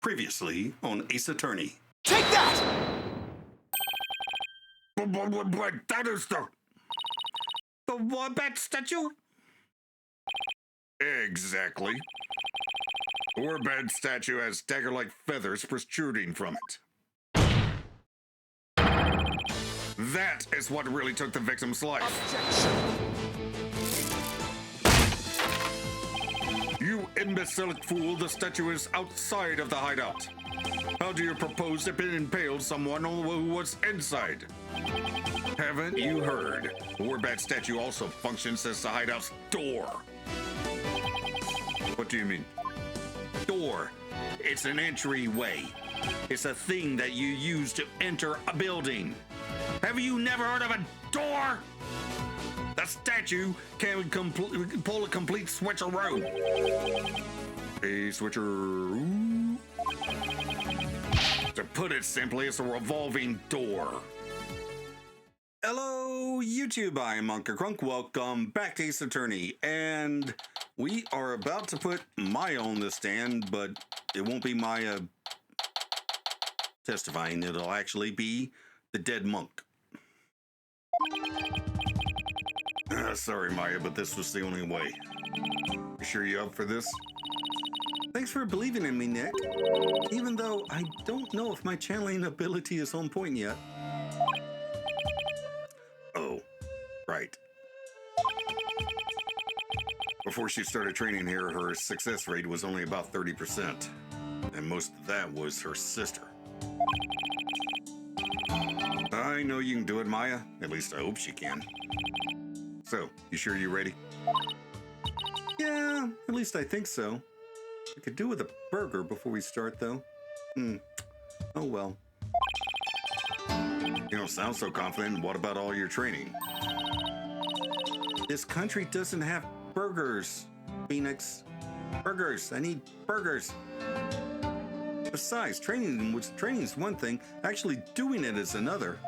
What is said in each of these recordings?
Previously on Ace Attorney. Take that! But that is the wombat statue? Exactly. The wombat statue has dagger-like feathers protruding from it. That is what really took the victim's life. You imbecilic fool, the statue is outside of the hideout. How do you propose to impale someone who was inside? Haven't you heard? The wombat statue also functions as the hideout's door. What do you mean? Door. It's an entryway. It's a thing that you use to enter a building. Have you never heard of a door? The statue can pull a complete switcheroo. A switcheroo? To put it simply, it's a revolving door. Hello, YouTube. I'm Unca Crunk. Welcome back to Ace Attorney. And we are about to put Maya on the stand, but it won't be Maya testifying. It'll actually be the dead monk. Sorry, Maya, but this was the only way. You sure you up for this? Thanks for believing in me, Nick. Even though I don't know if my channeling ability is on point yet. Oh, right. Before she started training here, her success rate was only about 30%. And most of that was her sister. I know you can do it, Maya. At least I hope she can. So, you sure you're ready? Yeah, at least I think so. I could do with a burger before we start, though. Oh well. You don't sound so confident. What about all your training? This country doesn't have burgers, Phoenix. Burgers. I need burgers. Besides, training's one thing. Actually doing it is another.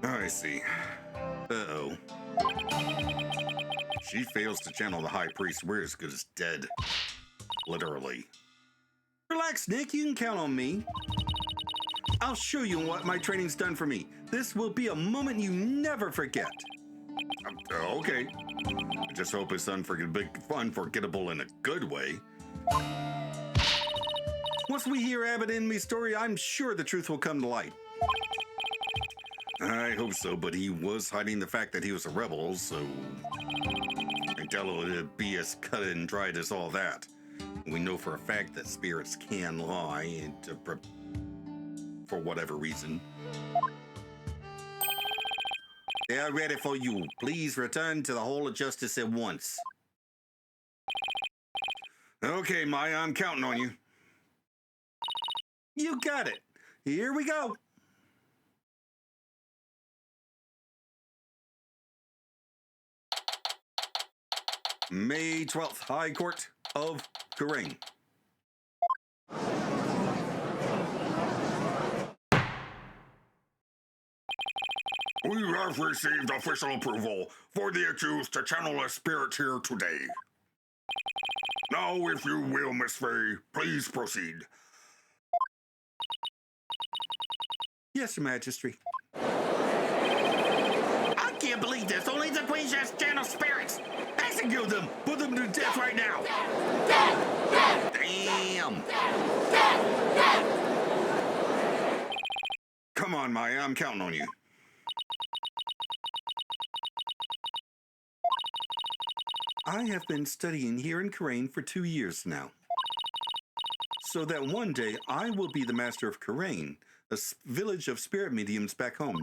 I see. Uh-oh. She fails to channel the high priest. We're as good as dead. Literally. Relax, Nick. You can count on me. I'll show you what my training's done for me. This will be a moment you never forget. Okay. I just hope it's unforgettable in a good way. Once we hear Abbott and me's story, I'm sure the truth will come to light. I hope so, but he was hiding the fact that he was a rebel, so I doubt it'll be as cut and dried as all that. We know for a fact that spirits can lie for whatever reason. They are ready for you. Please return to the Hall of Justice at once. Okay, Maya, I'm counting on you. You got it. Here we go. May 12th, High Court of Crane. We have received official approval for the accused to channel a spirit here today. Now, if you will, Miss Faye, please proceed. Yes, Your Majesty. I can't believe this. Only the Queen has channel spirits. Execute them. Put them to death right now. Damn. Come on, Maya, I'm counting on you. I have been studying here in Karain for 2 years now. So that one day I will be the master of Karain, a village of spirit mediums back home.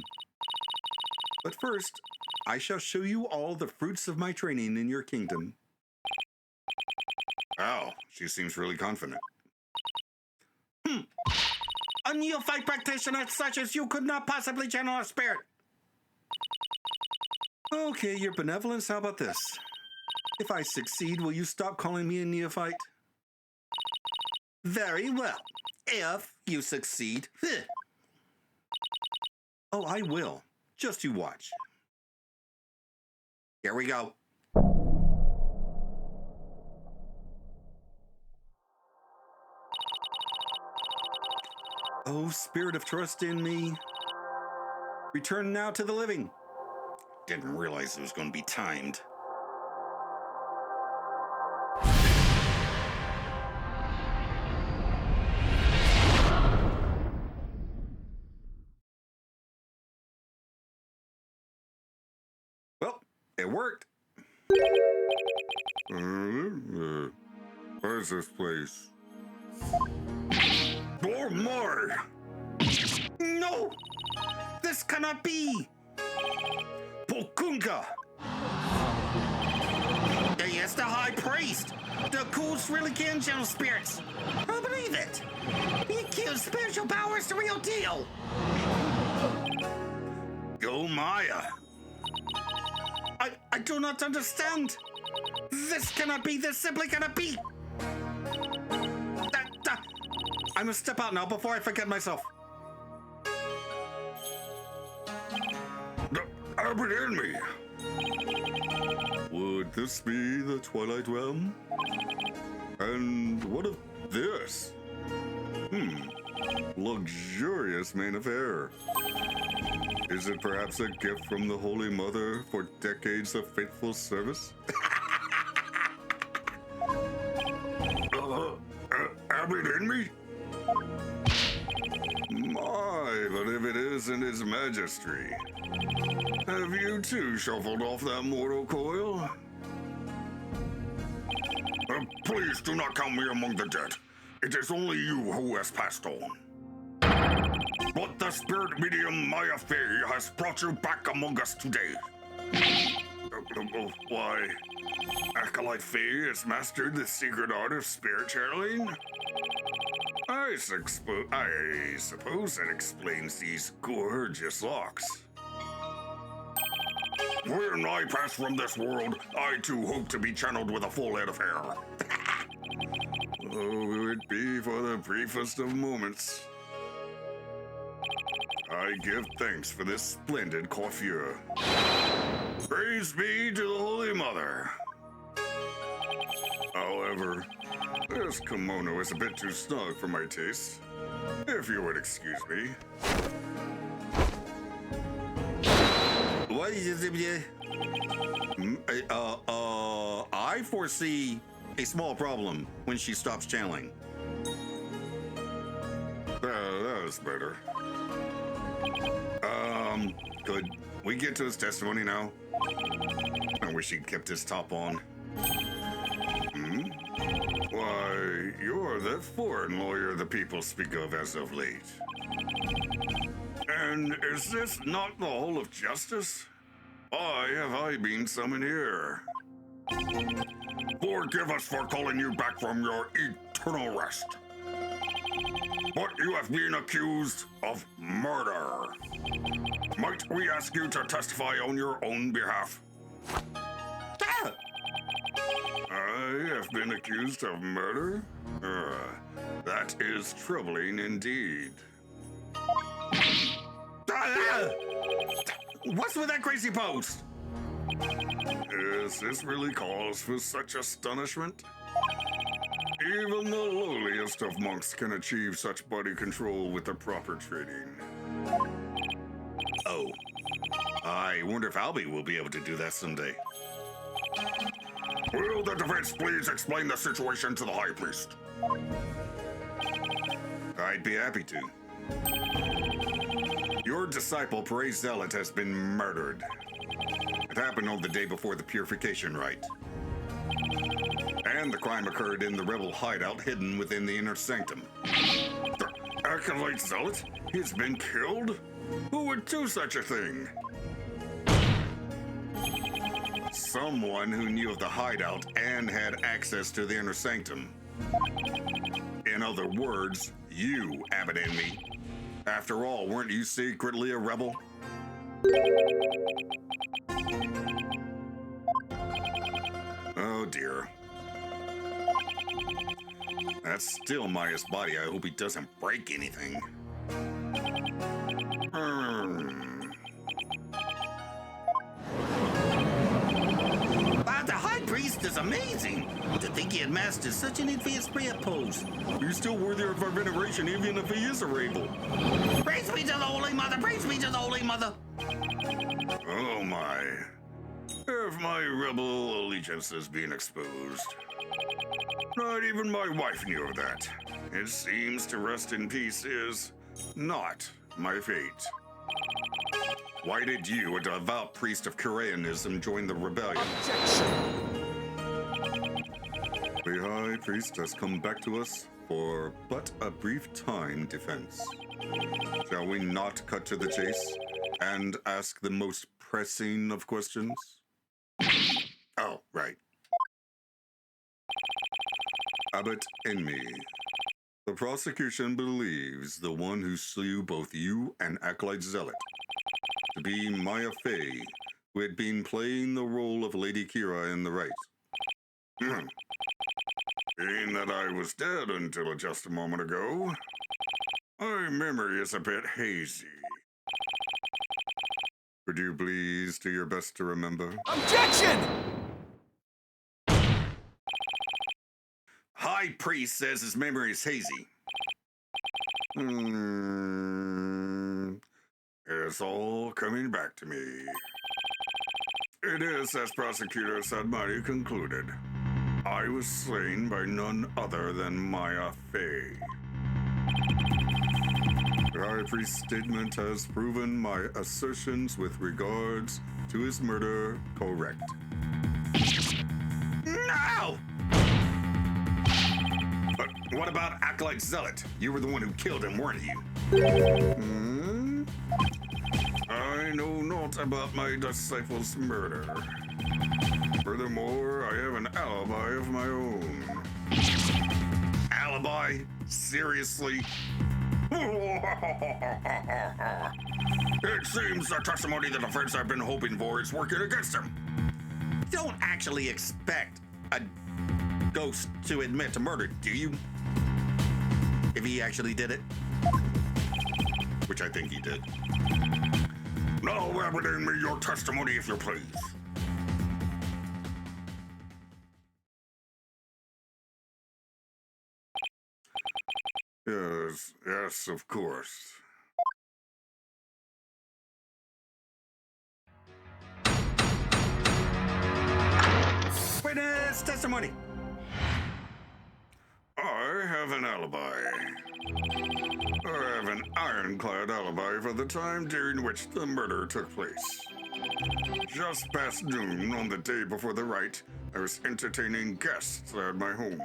But first, I shall show you all the fruits of my training in your kingdom. Wow, she seems really confident. A neophyte practitioner such as you could not possibly channel a spirit. Okay, your benevolence, how about this? If I succeed, will you stop calling me a neophyte? Very well. If you succeed. Oh, I will. Just you watch. Here we go. Oh, spirit of trust in me, return now to the living. Didn't realize it was going to be timed. Well, it worked. Where's this place? Or more! No! This cannot be! Pokunka! Hey, it's the high priest. The Ghouls really can channel spirits. I believe it. He accused spiritual power is the real deal. Go Maya! I do not understand. This cannot be. This simply cannot be. I must step out now before I forget myself. Abbott in me! Would this be the Twilight Realm? And what of this? Luxurious mane of hair. Is it perhaps a gift from the Holy Mother for decades of faithful service? Abbott in me? My, but if it isn't His Majesty. Have you too shuffled off that mortal coil? Please do not count me among the dead. It is only you who has passed on. But the spirit medium Maya Fey has brought you back among us today. Why? Acolyte Fey has mastered the secret art of spirit channeling? I suppose that explains these gorgeous locks. When I pass from this world, I too hope to be channeled with a full head of hair. Oh, it would be for the briefest of moments. I give thanks for this splendid coiffure. Praise be to the Holy Mother. However, this kimono is a bit too snug for my taste. If you would excuse me. What is it? I foresee a small problem when she stops channeling. That was better. Could we get to his testimony now? I wish he'd kept his top on. Why, you're that foreign lawyer the people speak of as of late. And is this not the Hall of Justice? Why have I been summoned here? Forgive us for calling you back from your eternal rest. But you have been accused of murder. Might we ask you to testify on your own behalf? I have been accused of murder? That is troubling indeed. What's with that crazy post? Is this really cause for such astonishment? Even the lowliest of monks can achieve such body control with the proper training. Oh, I wonder if Albie will be able to do that someday. Will the defense please explain the situation to the High Priest? I'd be happy to. Your disciple, Pray Zealot, has been murdered. It happened on the day before the purification rite. And the crime occurred in the rebel hideout hidden within the inner sanctum. The Acolyte Zealot? He's been killed? Who would do such a thing? Someone who knew of the hideout and had access to the inner sanctum. In other words, you, Abbott and me. After all, weren't you secretly a rebel? Oh dear. That's still Maya's body. I hope he doesn't break anything. The High Priest is amazing. To think he had mastered such an advanced prayer pose. He's still worthy of our veneration, even if he is a rabble. Praise be to the Holy Mother, praise be to the Holy Mother. Oh my. Have my rebel allegiances been exposed? Not even my wife knew of that. It seems to rest in peace is not my fate. Why did you, a devout priest of Koreanism, join the rebellion? The High Priest has come back to us for but a brief time defense. Shall we not cut to the chase and ask the most pressing of questions? Oh, right. Abbot and me. The prosecution believes the one who slew both you and Acolyte Zealot to be Maya Fey, who had been playing the role of Lady Kira in the Right. Being that I was dead until just a moment ago, my memory is a bit hazy. Would you please do your best to remember? Objection! High Priest says his memory is hazy. It's all coming back to me. It is, as Prosecutor Sadmari concluded. I was slain by none other than Maya Fey. The High Priest's statement has proven my assertions with regards to his murder correct. No! But what about Acolyte Zealot? You were the one who killed him, weren't you? I know naught about my disciple's murder. Furthermore, I have an alibi of my own. Alibi? Seriously? It seems the testimony the defense I've been hoping for is working against him. You don't actually expect a ghost to admit to murder, do you? If he actually did it. Which I think he did. Now evidence me your testimony, if you please. Yes, of course. Witness testimony. I have an alibi. I have an ironclad alibi for the time during which the murder took place. Just past noon on the day before the rite, I was entertaining guests at my home.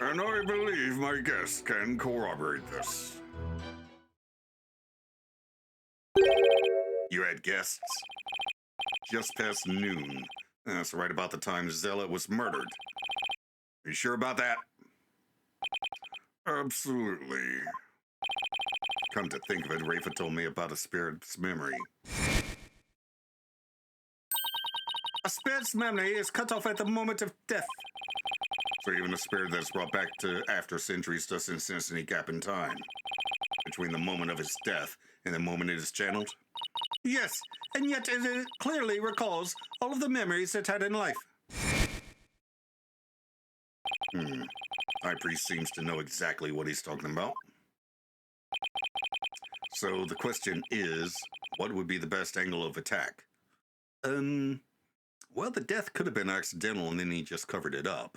And I believe my guests can corroborate this. You had guests? Just past noon. That's right about the time Zealot was murdered. Are you sure about that? Absolutely. Come to think of it, Rafa told me about a spirit's memory. A spirit's memory is cut off at the moment of death. So even a spirit that's brought back to after centuries doesn't sense any gap in time between the moment of his death and the moment it is channeled? Yes, and yet it clearly recalls all of the memories it had in life. High Priest seems to know exactly what he's talking about. So the question is, what would be the best angle of attack? Well, the death could have been accidental and then he just covered it up.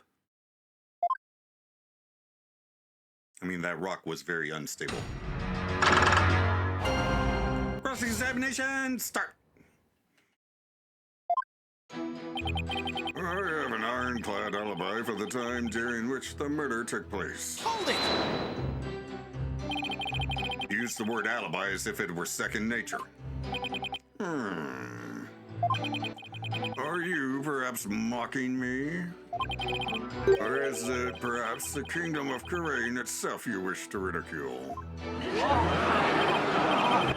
I mean, that rock was very unstable. Cross-examination, start. I have an ironclad alibi for the time during which the murder took place. Hold it! Use the word alibi as if it were second nature. Are you perhaps mocking me? Or is it perhaps the kingdom of Karain itself you wish to ridicule?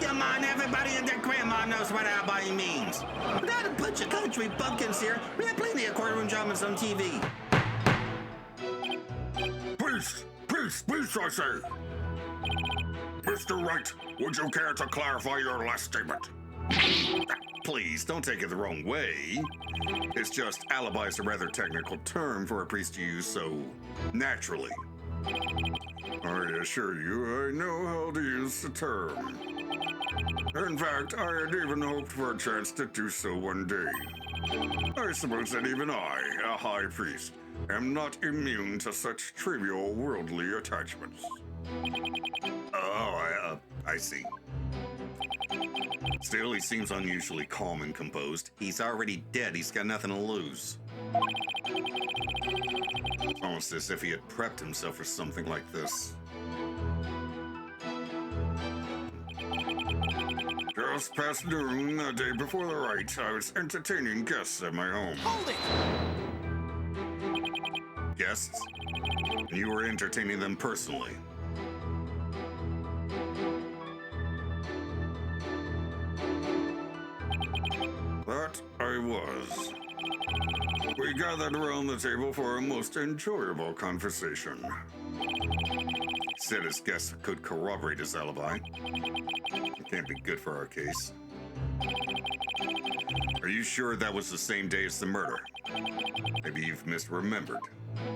Come on, everybody and their grandma knows what alibi means. Not a bunch of country bumpkins here. We have plenty of courtroom dramas on TV. Peace! Peace! Peace, I say! Mr. Wright, would you care to clarify your last statement? please, don't take it the wrong way. It's just alibi is a rather technical term for a priest to use so naturally. I assure you, I know how to use the term. In fact, I had even hoped for a chance to do so one day. I suppose that even I, a high priest, am not immune to such trivial worldly attachments. Oh, I see. Still, he seems unusually calm and composed. He's already dead. He's got nothing to lose. It's almost as if he had prepped himself for something like this. Just past noon, the day before the rite, I was entertaining guests at my home. Hold it! Guests? You were entertaining them personally. That I was. We gathered around the table for a most enjoyable conversation. Said his guests could corroborate his alibi. It can't be good for our case. Are you sure that was the same day as the murder? Maybe you've misremembered.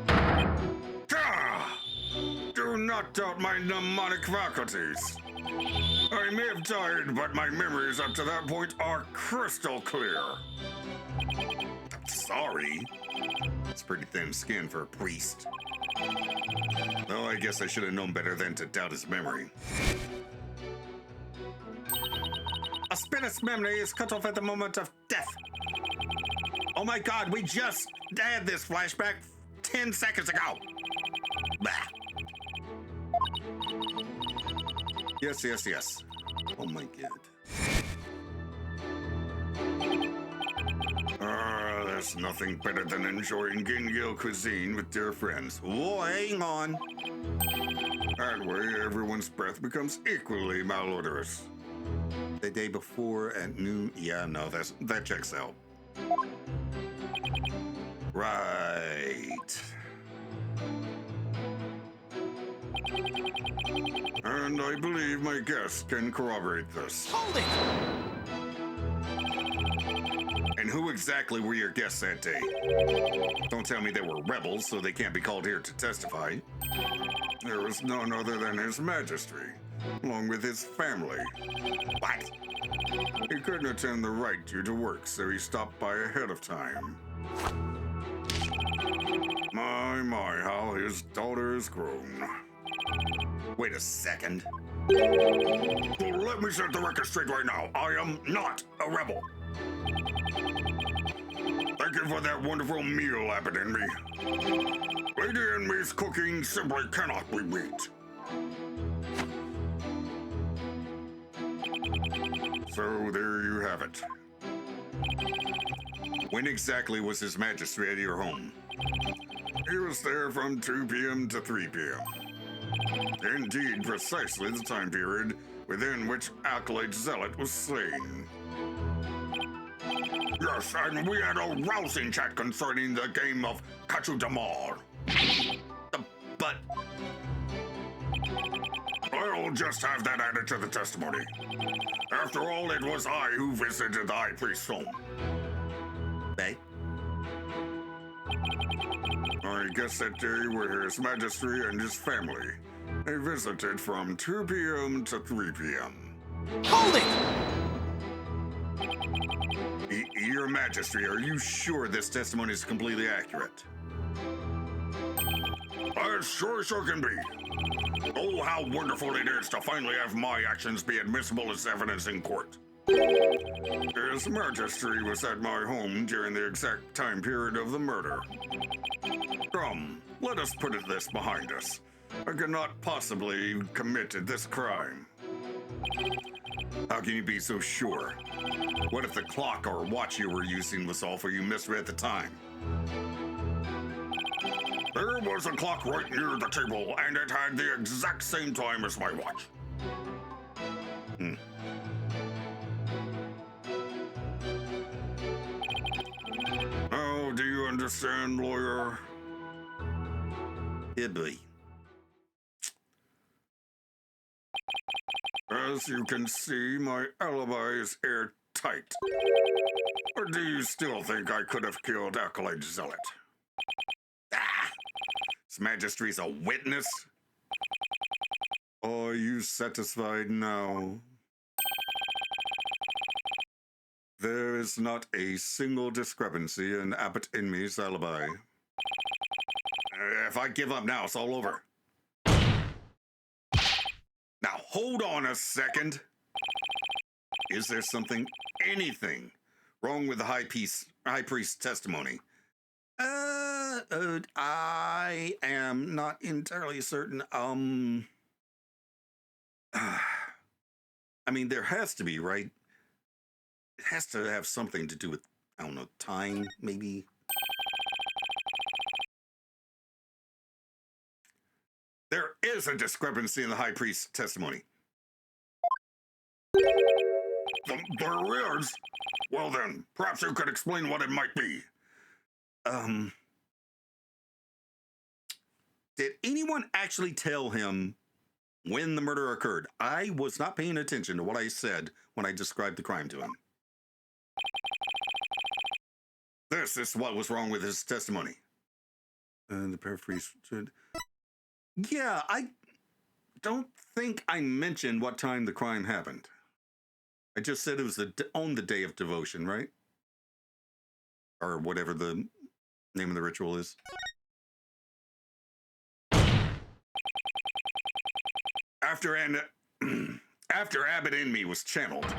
Ah! Do not doubt my mnemonic faculties. I may have died, but my memories up to that point are crystal clear. Sorry. It's pretty thin skin for a priest. Though I guess I should have known better than to doubt his memory. A spirit's memory is cut off at the moment of death. Oh my god, we just had this flashback 10 seconds ago. Bah. Yes. Oh my god. There's nothing better than enjoying Gingil cuisine with dear friends. Whoa, hang on. That way, everyone's breath becomes equally malodorous. The day before at noon? Yeah, no, that checks out. Right. And I believe my guests can corroborate this. Hold it! And who exactly were your guests that day? Don't tell me they were rebels, so they can't be called here to testify. There was none other than His Majesty, along with his family. What? He couldn't attend the rite due to work, so he stopped by ahead of time. My, how his daughter has grown. Wait a second. Well, let me set the record straight right now. I am not a rebel. Thank you for that wonderful meal, Abbott and me. Lady Envy's cooking simply cannot be beat. So there you have it. When exactly was His Majesty at your home? He was there from 2 p.m. to 3 p.m. Indeed, precisely the time period within which Acolyte Zealot was slain. Yes, and we had a rousing chat concerning the game of Kachu Damar. But I'll just have that added to the testimony. After all, it was I who visited the High Priest's home. Hey? I guess that day were His Majesty and his family. They visited from 2 p.m. to 3 p.m. Hold it! Your Majesty, are you sure this testimony is completely accurate? As sure as can be. Oh, how wonderful it is to finally have my actions be admissible as evidence in court. His Majesty was at my home during the exact time period of the murder. Come, let us put this behind us. I could not possibly have committed this crime. How can you be so sure? What if the clock or watch you were using was off or you misread the time? There was a clock right near the table, and it had the exact same time as my watch. Oh, do you understand, lawyer? Yeah, boy. As you can see, my alibi is airtight. tight. Or do you still think I could have killed Acolyte Zealot? Ah! His Majesty's a witness? Are you satisfied now? There is not a single discrepancy in Abbot Inme's alibi. If I give up now, it's all over. Now, hold on a second. Is there anything wrong with the high priest's testimony? I am not entirely certain. I mean, there has to be, right? It has to have something to do with, I don't know, time, maybe? There is a discrepancy in the high priest's testimony. There is? Well then, perhaps you could explain what it might be. Did anyone actually tell him when the murder occurred? I was not paying attention to what I said when I described the crime to him. This is what was wrong with his testimony. The paraphrase should... Yeah, I don't think I mentioned what time the crime happened. I just said it was on the day of devotion, right? Or whatever the name of the ritual is. After Abbot Inme was channeled,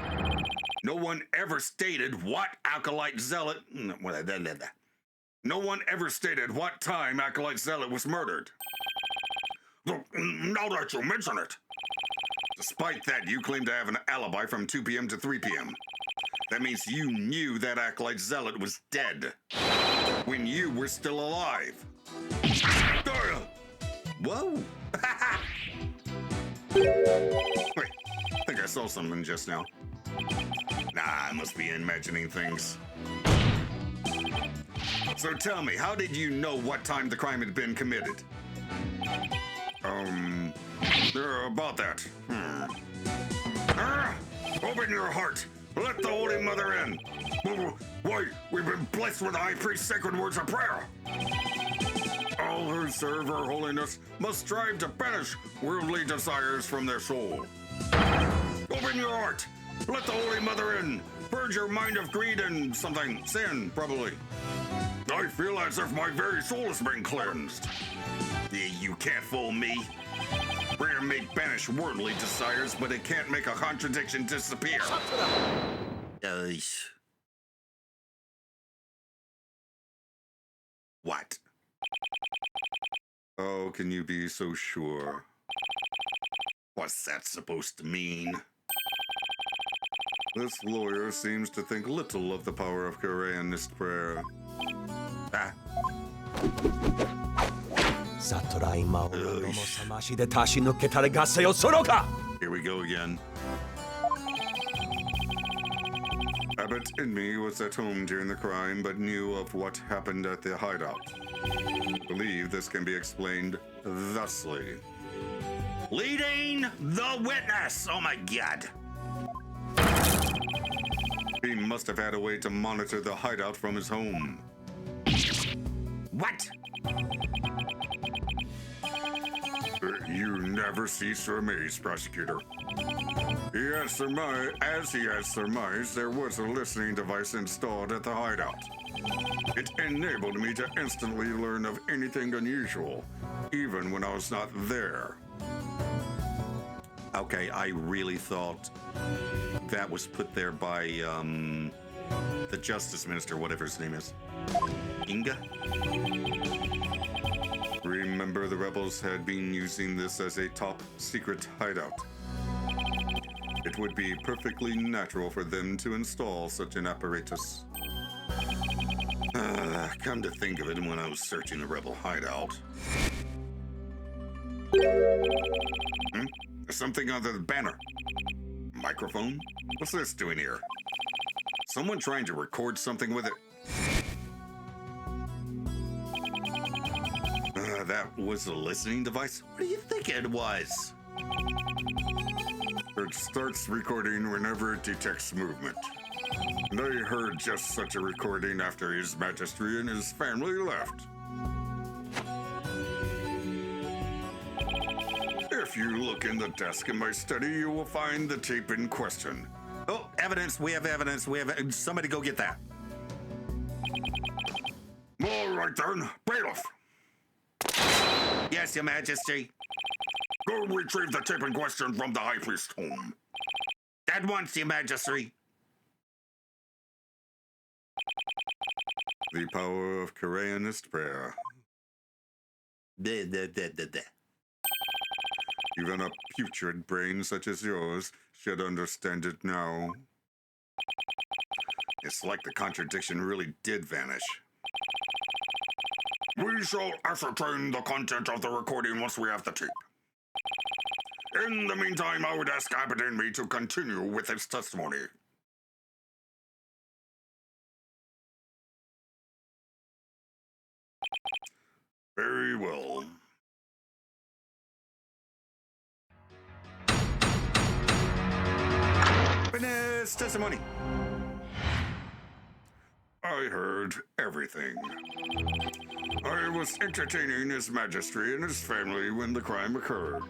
no one ever stated what Acolyte Zealot... No one ever stated what time Acolyte Zealot was murdered. Now that you mention it. Despite that, you claim to have an alibi from 2 p.m. to 3 p.m. That means you knew that Acolyte Zealot was dead when you were still alive. Whoa! Wait, I think I saw something just now. Nah, I must be imagining things. So tell me, how did you know what time the crime had been committed? About that. Open your heart. Let the Holy Mother in. Why, we've been blessed with the High Priest's sacred words of prayer. All who serve her holiness must strive to banish worldly desires from their soul. Open your heart. Let the Holy Mother in. Purge your mind of greed and sin, probably. I feel as if my very soul has been cleansed. You can't fool me. Prayer may banish worldly desires, but it can't make a contradiction disappear. What? How can you be so sure? What's that supposed to mean? This lawyer seems to think little of the power of Koreanist prayer. Ah. Here we go again. Abbot Inme was at home during the crime, but knew of what happened at the hideout. I believe this can be explained thusly. Leading the witness! Oh my god! He must have had a way to monitor the hideout from his home. What? You never cease to amaze, prosecutor. As he has surmised, there was a listening device installed at the hideout. It enabled me to instantly learn of anything unusual, even when I was not there. Okay, I really thought that was put there by, the Justice Minister, whatever his name is. Inga? Remember, the rebels had been using this as a top-secret hideout. It would be perfectly natural for them to install such an apparatus. Come to think of it, when I was searching the rebel hideout... There's something under the banner. Microphone? What's this doing here? Someone trying to record something with it? That was a listening device? What do you think it was? It starts recording whenever it detects movement. And I heard just such a recording after His Majesty and his family left. If you look in the desk in my study, you will find the tape in question. Oh, evidence. We have evidence. Somebody go get that. All right then, bailiff. Yes, Your Majesty. Go retrieve the tape in question from the High Priest's home. At once, Your Majesty. The power of Koreanist prayer. Bleh. Even a putrid brain such as yours should understand it now. It's like the contradiction really did vanish. We shall ascertain the content of the recording once we have the tape. In the meantime, I would ask Abbott and me to continue with his testimony. Very well. Witness testimony. I heard everything. I was entertaining His Majesty and his family when the crime occurred.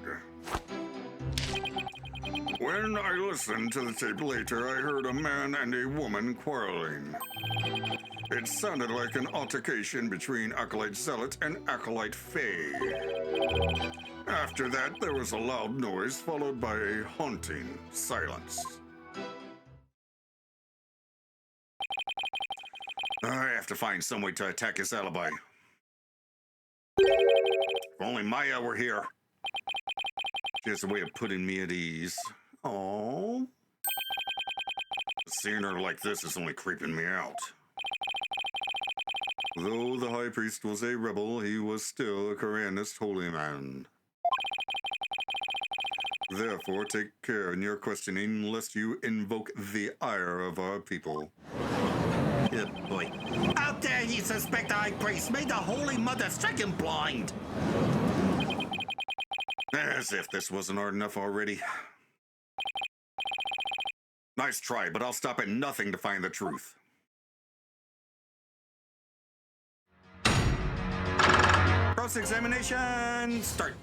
When I listened to the tape later, I heard a man and a woman quarreling. It sounded like an altercation between Acolyte Zealot and Acolyte Faye. After that, there was a loud noise followed by a haunting silence. I have to find some way to attack his alibi. If only Maya were here. She has a way of putting me at ease. Oh, Seeing her like this is only creeping me out. Though the High Priest was a rebel, he was still a Koreanist holy man. Therefore, take care in your questioning, lest you invoke the ire of our people. good boy. How dare he suspect the high priest made the Holy Mother strike him blind? As if this wasn't hard enough already. Nice try, but I'll stop at nothing to find the truth. Cross-examination, start.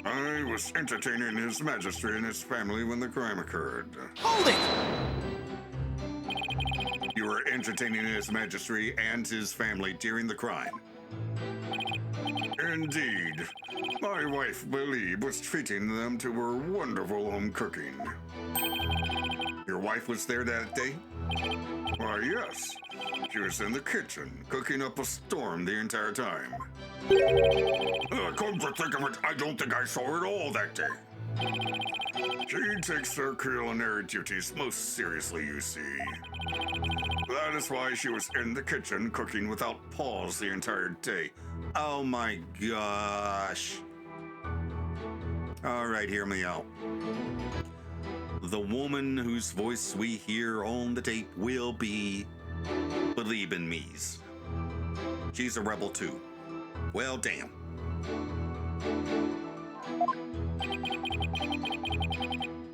I was entertaining His Majesty and his family when the crime occurred. Hold it! You were entertaining His Majesty and his family during the crime. Indeed. My wife, Believe, was treating them to her wonderful home cooking. Your wife was there that day? Why, yes. She was in the kitchen, cooking up a storm the entire time. Come to think of it, I don't think I saw her at all that day. She takes her culinary duties most seriously, you see. That is why she was in the kitchen cooking without pause the entire day. Oh my gosh. All right, hear me out. The woman whose voice we hear on the tape will be Believe in Me's. She's a rebel too. Well, damn.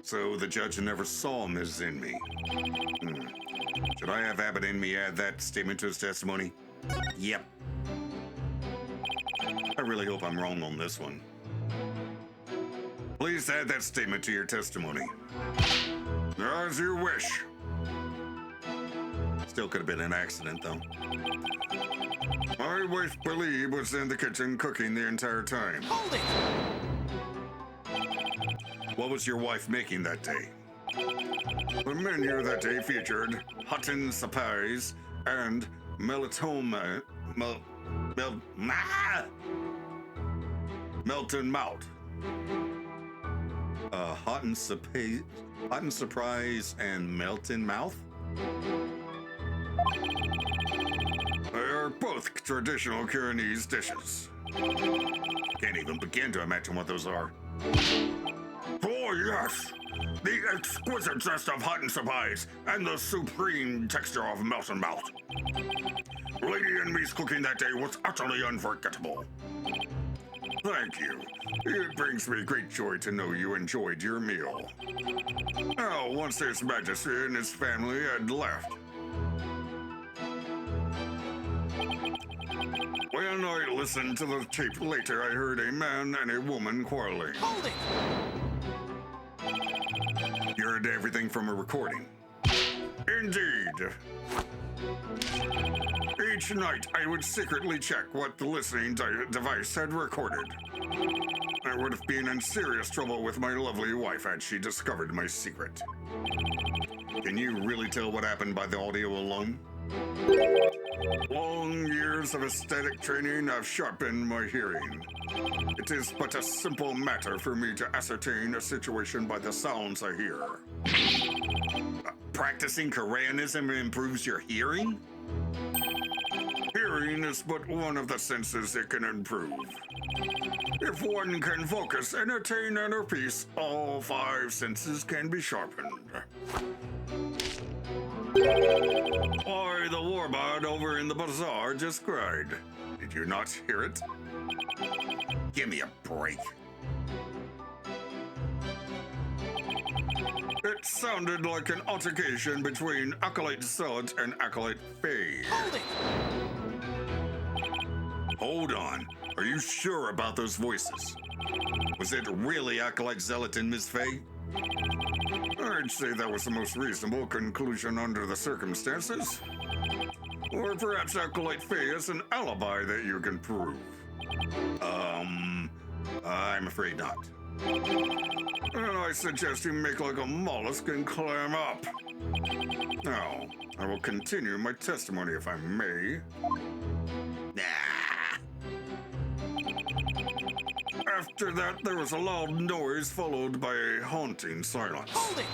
So the judge never saw Ms. Zinmi. Should I have Abbott and me add that statement to his testimony? Yep. I really hope I'm wrong on this one. Please add that statement to your testimony. As you wish. Still could have been an accident, though. My wife, Believe, was in the kitchen cooking the entire time. Hold it! What was your wife making that day? The menu that day featured Hutton Suppies and Melton Malt. Hot and surprise and melt in mouth? They are both traditional Koreanese dishes. Can't even begin to imagine what those are. Oh, yes! The exquisite zest of Hutton Suppies and the supreme texture of Melton Malt. Lady and me's cooking that day was utterly unforgettable. Thank you. It brings me great joy to know you enjoyed your meal. Now, once His Majesty and his family had left, when I listened to the tape later, I heard a man and a woman quarreling. Hold it! You heard everything from a recording. Indeed. Each night, I would secretly check what the listening device had recorded. I would have been in serious trouble with my lovely wife had she discovered my secret. Can you really tell what happened by the audio alone? Long years of aesthetic training have sharpened my hearing. It is but a simple matter for me to ascertain a situation by the sounds I hear. Practicing Koreanism improves your hearing? Hearing is but one of the senses it can improve. If one can focus and attain inner peace, all 5 senses can be sharpened. Why, the warbird over in the bazaar just cried. Did you not hear it? Give me a break. It sounded like an altercation between Acolyte Zealot and Acolyte Faye. Hold it! Hold on. Are you sure about those voices? Was it really Acolyte Zealot and Miss Faye? I'd say that was the most reasonable conclusion under the circumstances. Or perhaps Acolyte Faye has an alibi that you can prove. I'm afraid not. And I suggest you make like a mollusk and clam up. Now, I will continue my testimony if I may. After that, there was a loud noise followed by a haunting silence. Hold it!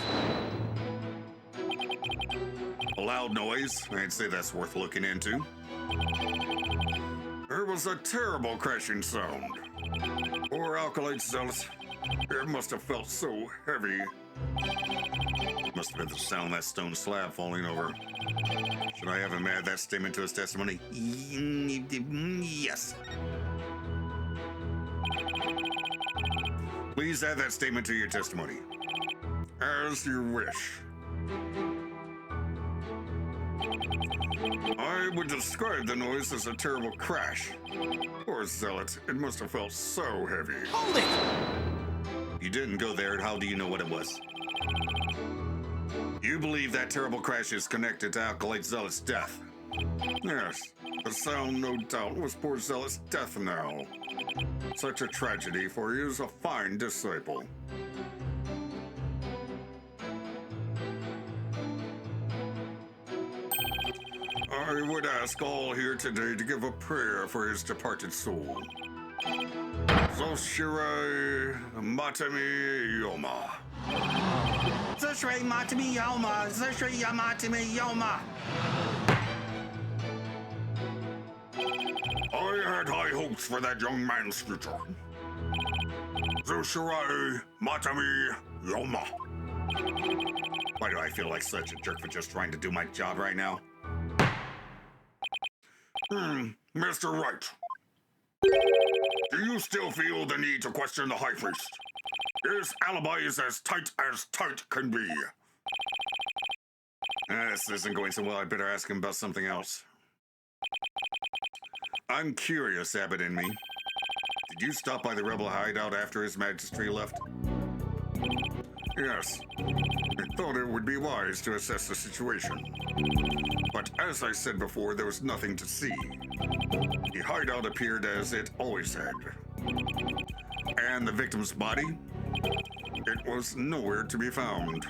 A loud noise? I'd say that's worth looking into. There was a terrible crashing sound. Poor Acolyte Zealot. It must have felt so heavy. Must have been the sound of that stone slab falling over. Should I have him add that statement to his testimony? Yes. Please add that statement to your testimony. As you wish. I would describe the noise as a terrible crash. Poor Zealot, it must have felt so heavy. Hold it! You didn't go there, and how do you know what it was? You believe that terrible crash is connected to Acolyte Zealot's death? Yes, the sound, no doubt, was poor Zealot's death now. Such a tragedy, for he is a fine disciple. I would ask all here today to give a prayer for his departed soul. Zoshirai Matami Yoma. Zoshrei Matami Yoma! Zoshrei Yamatami Yoma! I had high hopes for that young man's future. Zoshirai Matami Yoma. Why do I feel like such a jerk for just trying to do my job right now? Mr. Wright. Do you still feel the need to question the High Priest? His alibi is as tight can be. This isn't going so well. I better ask him about something else. I'm curious, Abbott and me. Did you stop by the rebel hideout after His Majesty left? Yes. I thought it would be wise to assess the situation. But as I said before, there was nothing to see. The hideout appeared as it always had. And the victim's body? It was nowhere to be found.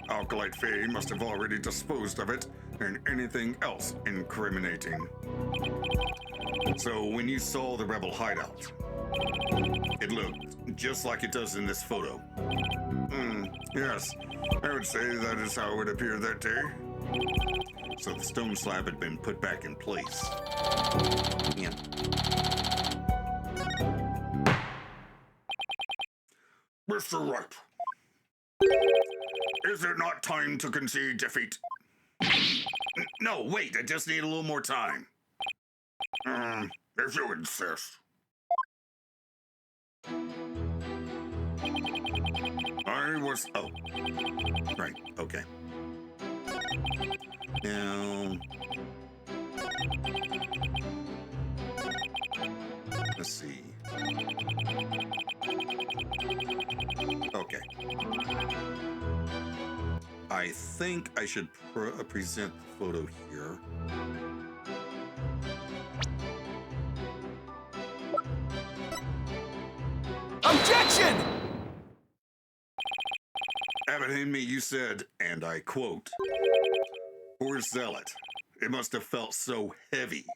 Acolyte Faye must have already disposed of it and anything else incriminating. So when you saw the rebel hideout, it looked just like it does in this photo. Yes, I would say that is how it appeared that day. So the stone slab had been put back in place. Yeah. Mr. Wright, is it not time to concede defeat? No, wait, I just need a little more time. If you insist. I was. Oh. Right, okay. Now. Let's see. Okay. I think I should present the photo here. Objection! Evidently, you said, and I quote, "Poor zealot. It must have felt so heavy."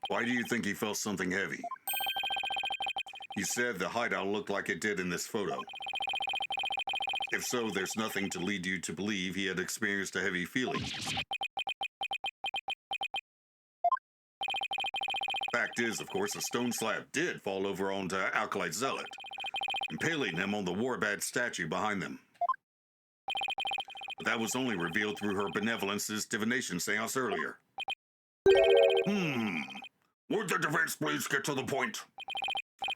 Why do you think he felt something heavy? You said the hideout looked like it did in this photo. If so, there's nothing to lead you to believe he had experienced a heavy feeling. Fact is, of course, a stone slab did fall over onto Alkalite Zealot, impaling him on the Warbad statue behind them. But that was only revealed through her benevolence's divination seance earlier. Would the defense please get to the point?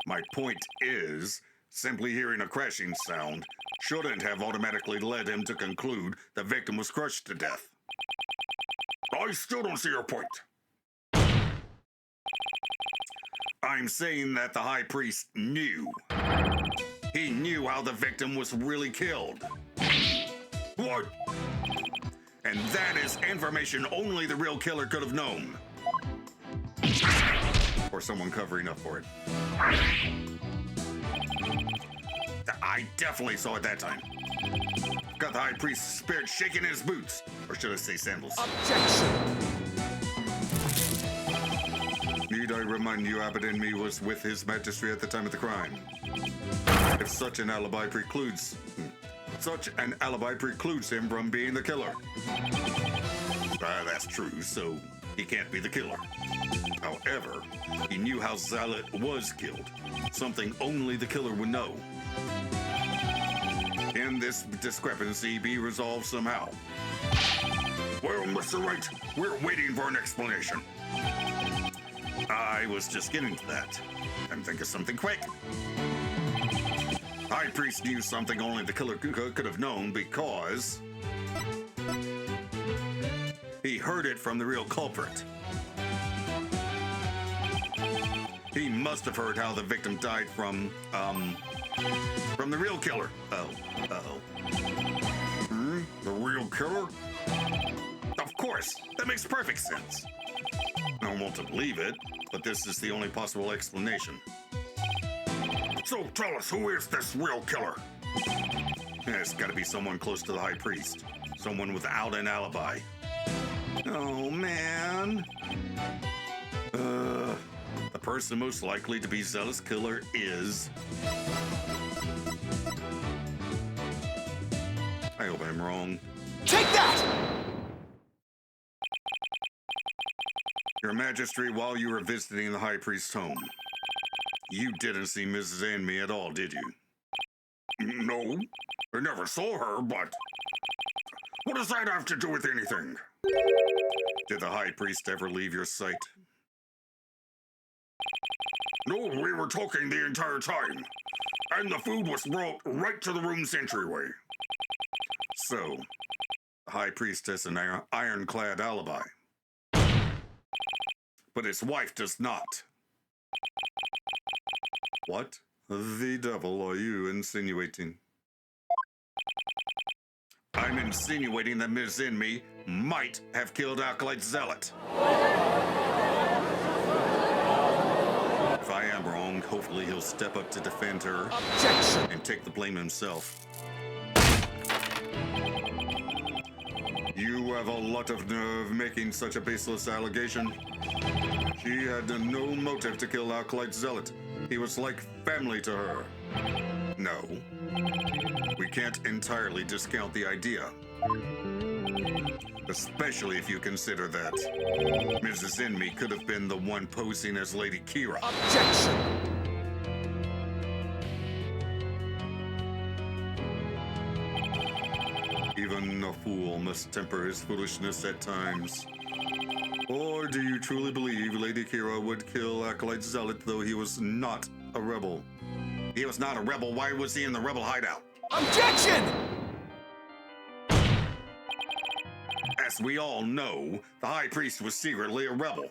My point is, simply hearing a crashing sound shouldn't have automatically led him to conclude the victim was crushed to death. I still don't see your point. I'm saying that the High Priest knew. He knew how the victim was really killed. What? And that is information only the real killer could have known. Or someone covering up for it. I definitely saw it that time. Got the High Priest's spirit shaking in his boots. Or should I say sandals? Objection! Need I remind you Abaddon was with his majesty at the time of the crime? If such an alibi precludes him from being the killer. That's true, so he can't be the killer. However, he knew how Zealot was killed, something only the killer would know. Can this discrepancy be resolved somehow? Well, Mr. Wright, we're waiting for an explanation. I was just getting to that. I'm thinking something quick. High Priest knew something only the killer could have known because he heard it from the real culprit. He must have heard how the victim died from the real killer. The real killer? Of course, that makes perfect sense. I don't want to believe it, but this is the only possible explanation. So tell us, who is this real killer? It's got to be someone close to the High Priest. Someone without an alibi. Oh, man. The person most likely to be Zealot's killer is... I hope I'm wrong. Take that! Your Majesty, while you were visiting the High Priest's home, you didn't see Mrs. Anme at all, did you? No, I never saw her, but... What does that have to do with anything? Did the High Priest ever leave your sight? No, we were talking the entire time. And the food was brought right to the room's entryway. So, the High Priest has an ironclad alibi. But his wife does not. What the devil are you insinuating? I'm insinuating that Ms. Enme might have killed Alkalite Zealot. If I am wrong, hopefully he'll step up to defend her. Objection! And take the blame himself. You have a lot of nerve making such a baseless allegation. She had no motive to kill Alkalite Zealot. He was like family to her. No. We can't entirely discount the idea. Especially if you consider that Mrs. Enme could have been the one posing as Lady Kira. Objection! Even a fool must temper his foolishness at times. Or do you truly believe Lady Kira would kill Acolyte Zealot though he was not a rebel? He was not a rebel. Why was he in the rebel hideout? Objection! As we all know, the High Priest was secretly a rebel.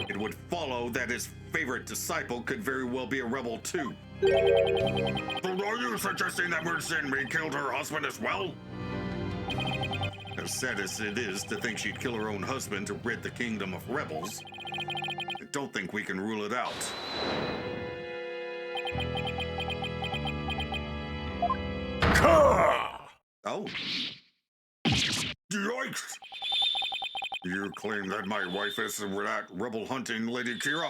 It would follow that his favorite disciple could very well be a rebel too. So are you suggesting that Mercenary killed her husband as well? As sad as it is to think she'd kill her own husband to rid the kingdom of rebels, I don't think we can rule it out. Oh, Yikes! You claim that my wife is that rebel hunting Lady Kira?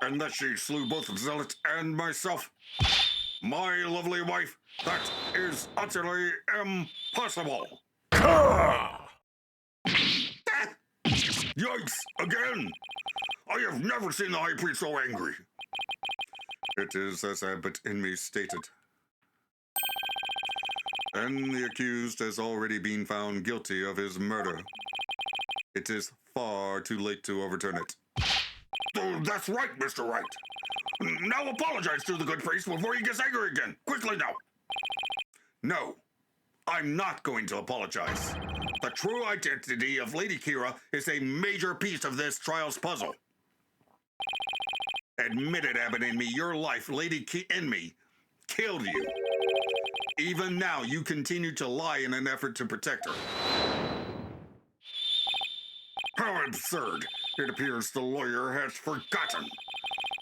And that she slew both Zealot and myself? My lovely wife? That is utterly impossible! Yikes! Again! I have never seen the High Priest so angry. it is as Abbot in me stated. And the accused has already been found guilty of his murder. It is far too late to overturn it. Oh, that's right, Mr. Wright. Now apologize to the good priest before he gets angry again. Quickly now. No, I'm not going to apologize. The true identity of Lady Kira is a major piece of this trial's puzzle. Admit it, Abbot in me, your life, Lady in me, killed you. Even now, you continue to lie in an effort to protect her. How absurd! It appears the lawyer has forgotten.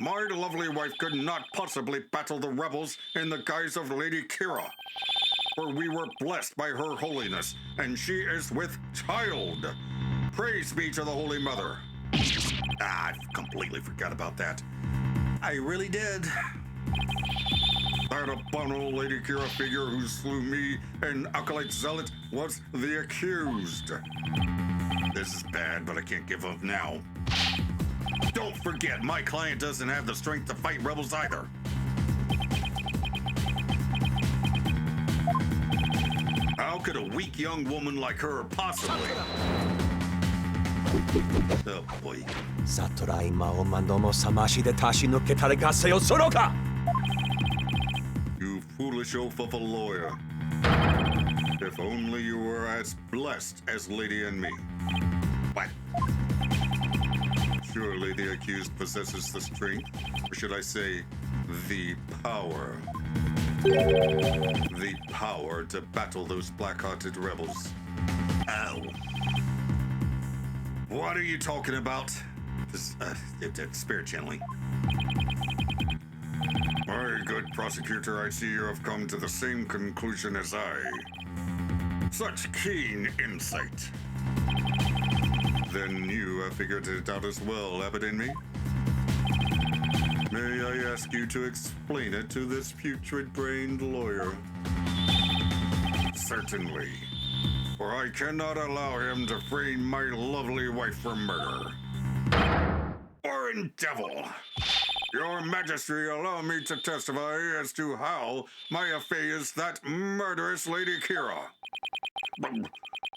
My lovely wife could not possibly battle the rebels in the guise of Lady Kira. For we were blessed by her holiness, and she is with child. Praise be to the Holy Mother. I completely forgot about that. I really did. That abominable Lady Kira figure who slew me and Acolyte Zealot was the accused. This is bad, but I can't give up now. Don't forget, my client doesn't have the strength to fight rebels either. How could a weak young woman like her possibly? Oh boy. サトライマオマノのさましで足し抜けたれがせよそのか You foolish oaf of a lawyer. If only you were as blessed as Lady and me. What? Surely the accused possesses the strength, or should I say, the power. The power to battle those black-hearted rebels. Oh. What are you talking about? This, spirit channeling. My good prosecutor, I see you have come to the same conclusion as I. Such keen insight. Then you have figured it out as well, Abbot in me. May I ask you to explain it to this putrid-brained lawyer? Certainly. For I cannot allow him to frame my lovely wife for murder. Foreign devil! Your Majesty, allow me to testify as to how my affair is that murderous Lady Kira.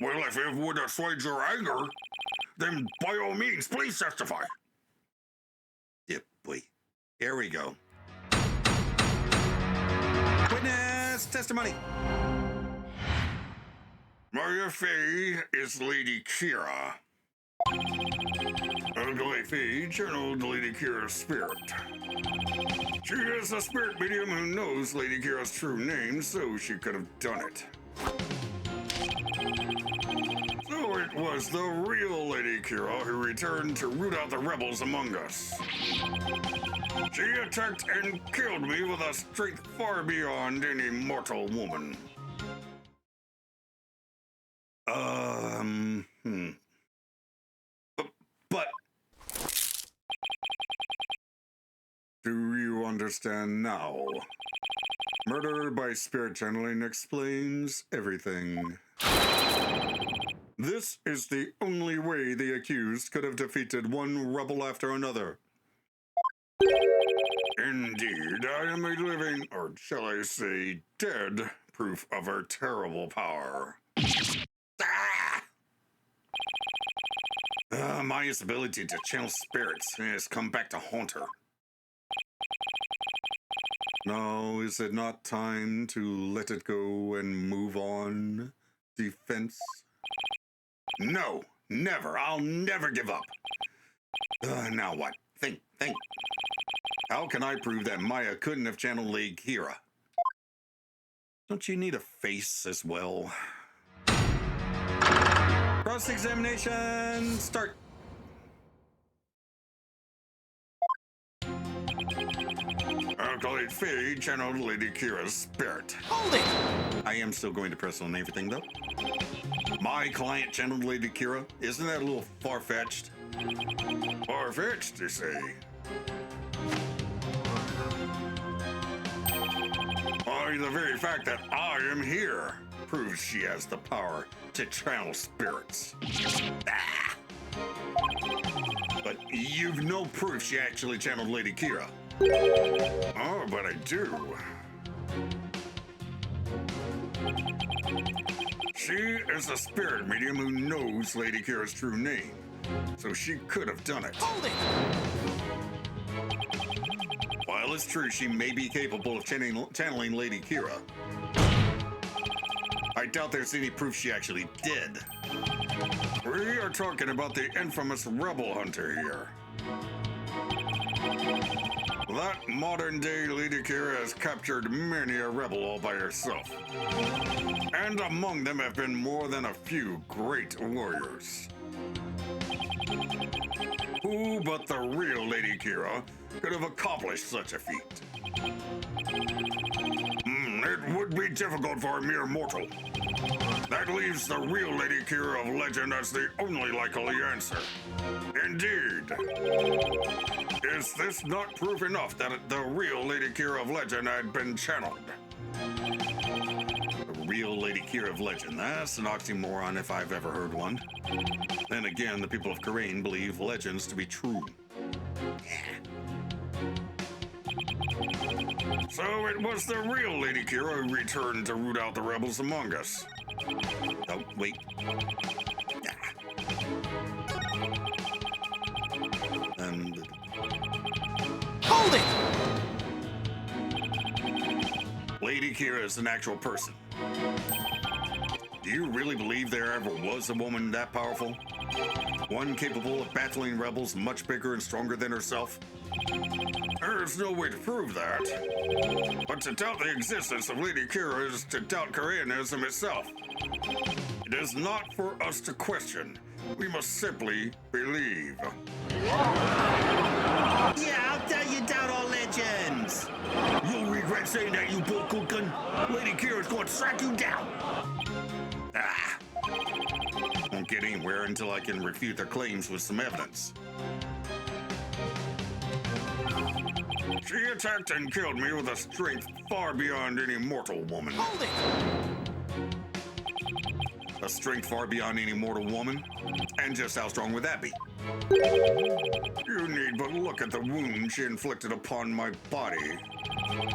Well, if it would assuage your anger, then by all means, please testify. Yep, boy. Here we go. Witness testimony. My affair is Lady Kira. Ugly Fee channeled Lady Kira's spirit. She is a spirit medium who knows Lady Kira's true name, so she could have done it. So it was the real Lady Kira who returned to root out the rebels among us. She attacked and killed me with a strength far beyond any mortal woman. But do you understand now? Murder by spirit channeling explains everything. This is the only way the accused could have defeated one rebel after another. Indeed, I am a living, or shall I say, dead, proof of her terrible power. Ah! Maya's ability to channel spirits has come back to haunt her. Now, is it not time to let it go and move on? Defense? No, never. I'll never give up. Now what? Think. How can I prove that Maya couldn't have channeled Lady Kira? Don't you need a face as well? Cross-examination, start. Acolyte Fee channeled Lady Kira's spirit. Hold it! I am still going to press on everything, though. My client channeled Lady Kira. Isn't that a little far-fetched? Far-fetched, you say? Why, the very fact that I am here proves she has the power to channel spirits. Ah. But you've no proof she actually channeled Lady Kira. Oh, but I do. She is a spirit medium who knows Lady Kira's true name, so she could have done it. Hold it! While it's true she may be capable of channeling Lady Kira, I doubt there's any proof she actually did. We are talking about the infamous rebel hunter here. That modern-day Lady Kira has captured many a rebel all by herself. And among them have been more than a few great warriors. Who but the real Lady Kira could have accomplished such a feat? It would be difficult for a mere mortal. That leaves the real Lady Kira of legend as the only likely answer. Indeed. Is this not proof enough that the real Lady Kira of legend had been channeled? The real Lady Kira of legend, that's an oxymoron if I've ever heard one. Then again, the people of Karain believe legends to be true. So it was the real Lady Kira who returned to root out the rebels among us. Oh, wait. And Hold it! Lady Kira is an actual person. Do you really believe there ever was a woman that powerful? One capable of battling rebels much bigger and stronger than herself? There's no way to prove that. But to doubt the existence of Lady Kira is to doubt Koreanism itself. It is not for us to question. We must simply believe. Yeah, I'll tell you doubt all legends. You'll regret saying that, you bullcookin'. Lady Kira's going to track you down. Ah! Won't get anywhere until I can refute their claims with some evidence. She attacked and killed me with a strength far beyond any mortal woman. Hold it! A strength far beyond any mortal woman? And just how strong would that be? You need but look at the wound she inflicted upon my body.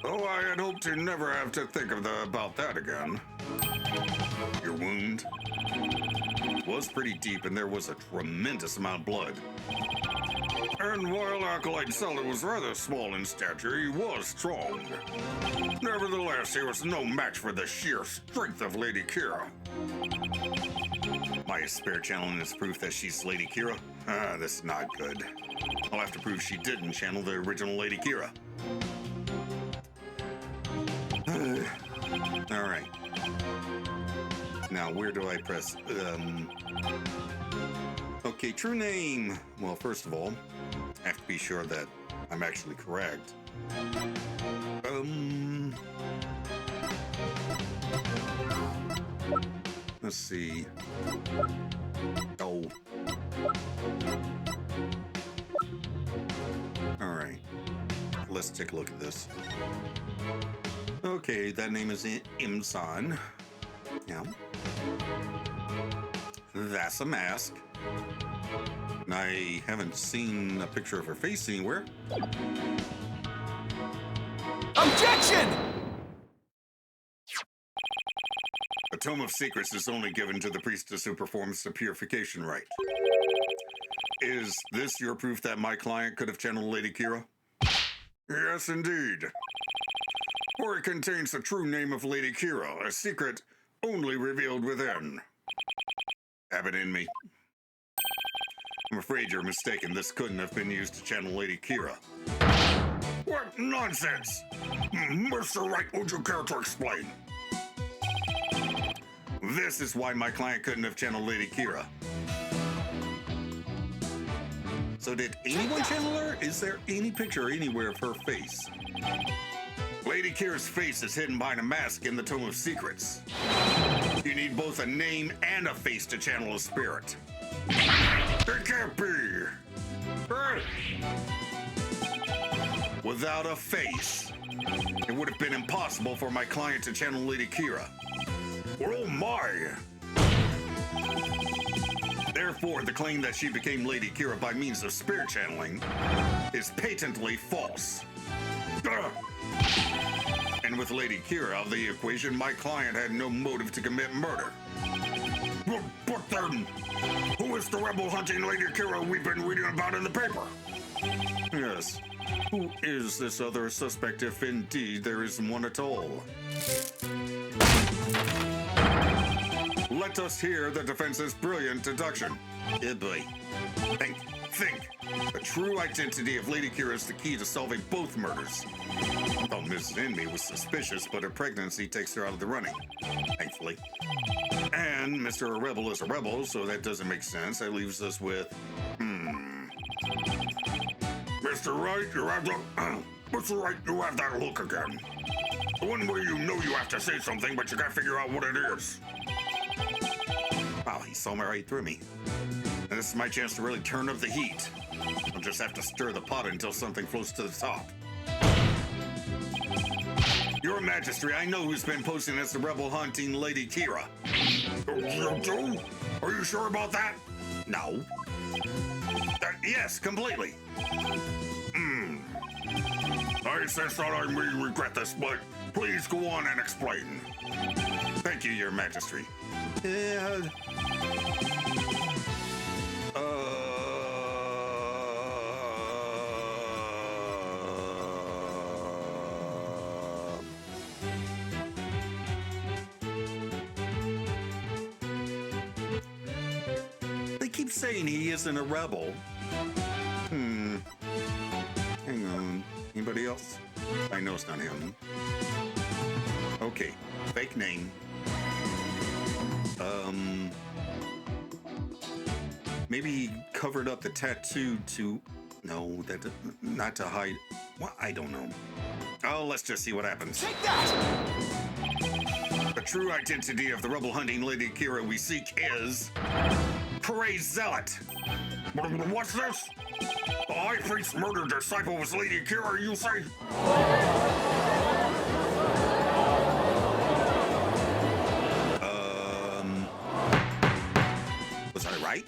Though I had hoped to never have to think about that again. Your wound was pretty deep and there was a tremendous amount of blood. And while Acolyte Zelda was rather small in stature, he was strong. Nevertheless, he was no match for the sheer strength of Lady Kira. My spirit channeling is proof that she's Lady Kira? Ah, this is not good. I'll have to prove she didn't channel the original Lady Kira. Alright. Now, where do I press? Okay, true name. Well, first of all, I have to be sure that I'm actually correct. Let's see. Oh. Alright. Let's take a look at this. Okay, that name is Imsan. Yeah. That's a mask. And I haven't seen a picture of her face anywhere. Objection! A Tome of Secrets is only given to the priestess who performs the purification rite. Is this your proof that my client could have channeled Lady Kira? Yes, indeed. For it contains the true name of Lady Kira, a secret only revealed within. Have it in me. I'm afraid you're mistaken. This couldn't have been used to channel Lady Kira. What nonsense! Mr. Wright, would you care to explain? This is why my client couldn't have channeled Lady Kira. So did anyone channel her? Is there any picture anywhere of her face? Lady Kira's face is hidden behind a mask in the Tome of Secrets. You need both a name and a face to channel a spirit. It can't be! Without a face, it would have been impossible for my client to channel Lady Kira. Oh my! Therefore, the claim that she became Lady Kira by means of spirit channeling is patently false. And with Lady Kira out of the equation, my client had no motive to commit murder. But then, who is the rebel hunting Lady Kira we've been reading about in the paper? Yes. Who is this other suspect, if indeed there is one at all? Let us hear the defense's brilliant deduction. Good boy. Think. The true identity of Lady Kira is the key to solving both murders. Thought Mrs. Enemy was suspicious, but her pregnancy takes her out of the running, thankfully. And Mr. Rebel is a rebel, so that doesn't make sense. That leaves us with, Mr. Wright, you have Mr. Wright, you have that look again. The one where you know you have to say something, but you can't figure out what it is. Wow, he saw me right through me. And this is my chance to really turn up the heat. I'll just have to stir the pot until something floats to the top. Your Majesty, I know who's been posing as the rebel hunting Lady Kira. You do? Are you sure about that? No. Yes, completely. I sense that I may regret this, but please go on and explain. Thank you, Your Majesty. They keep saying he isn't a rebel. Hang on. Anybody else? I know it's not him. Okay. Fake name. Maybe he covered up the tattoo to... No, that not to hide... Well, I don't know. Oh, let's just see what happens. Take that! The true identity of the rebel hunting Lady Kira we seek is... Praise Zealot. What's this? The High Priest's murdered disciple was Lady Kira, you say? Was I right?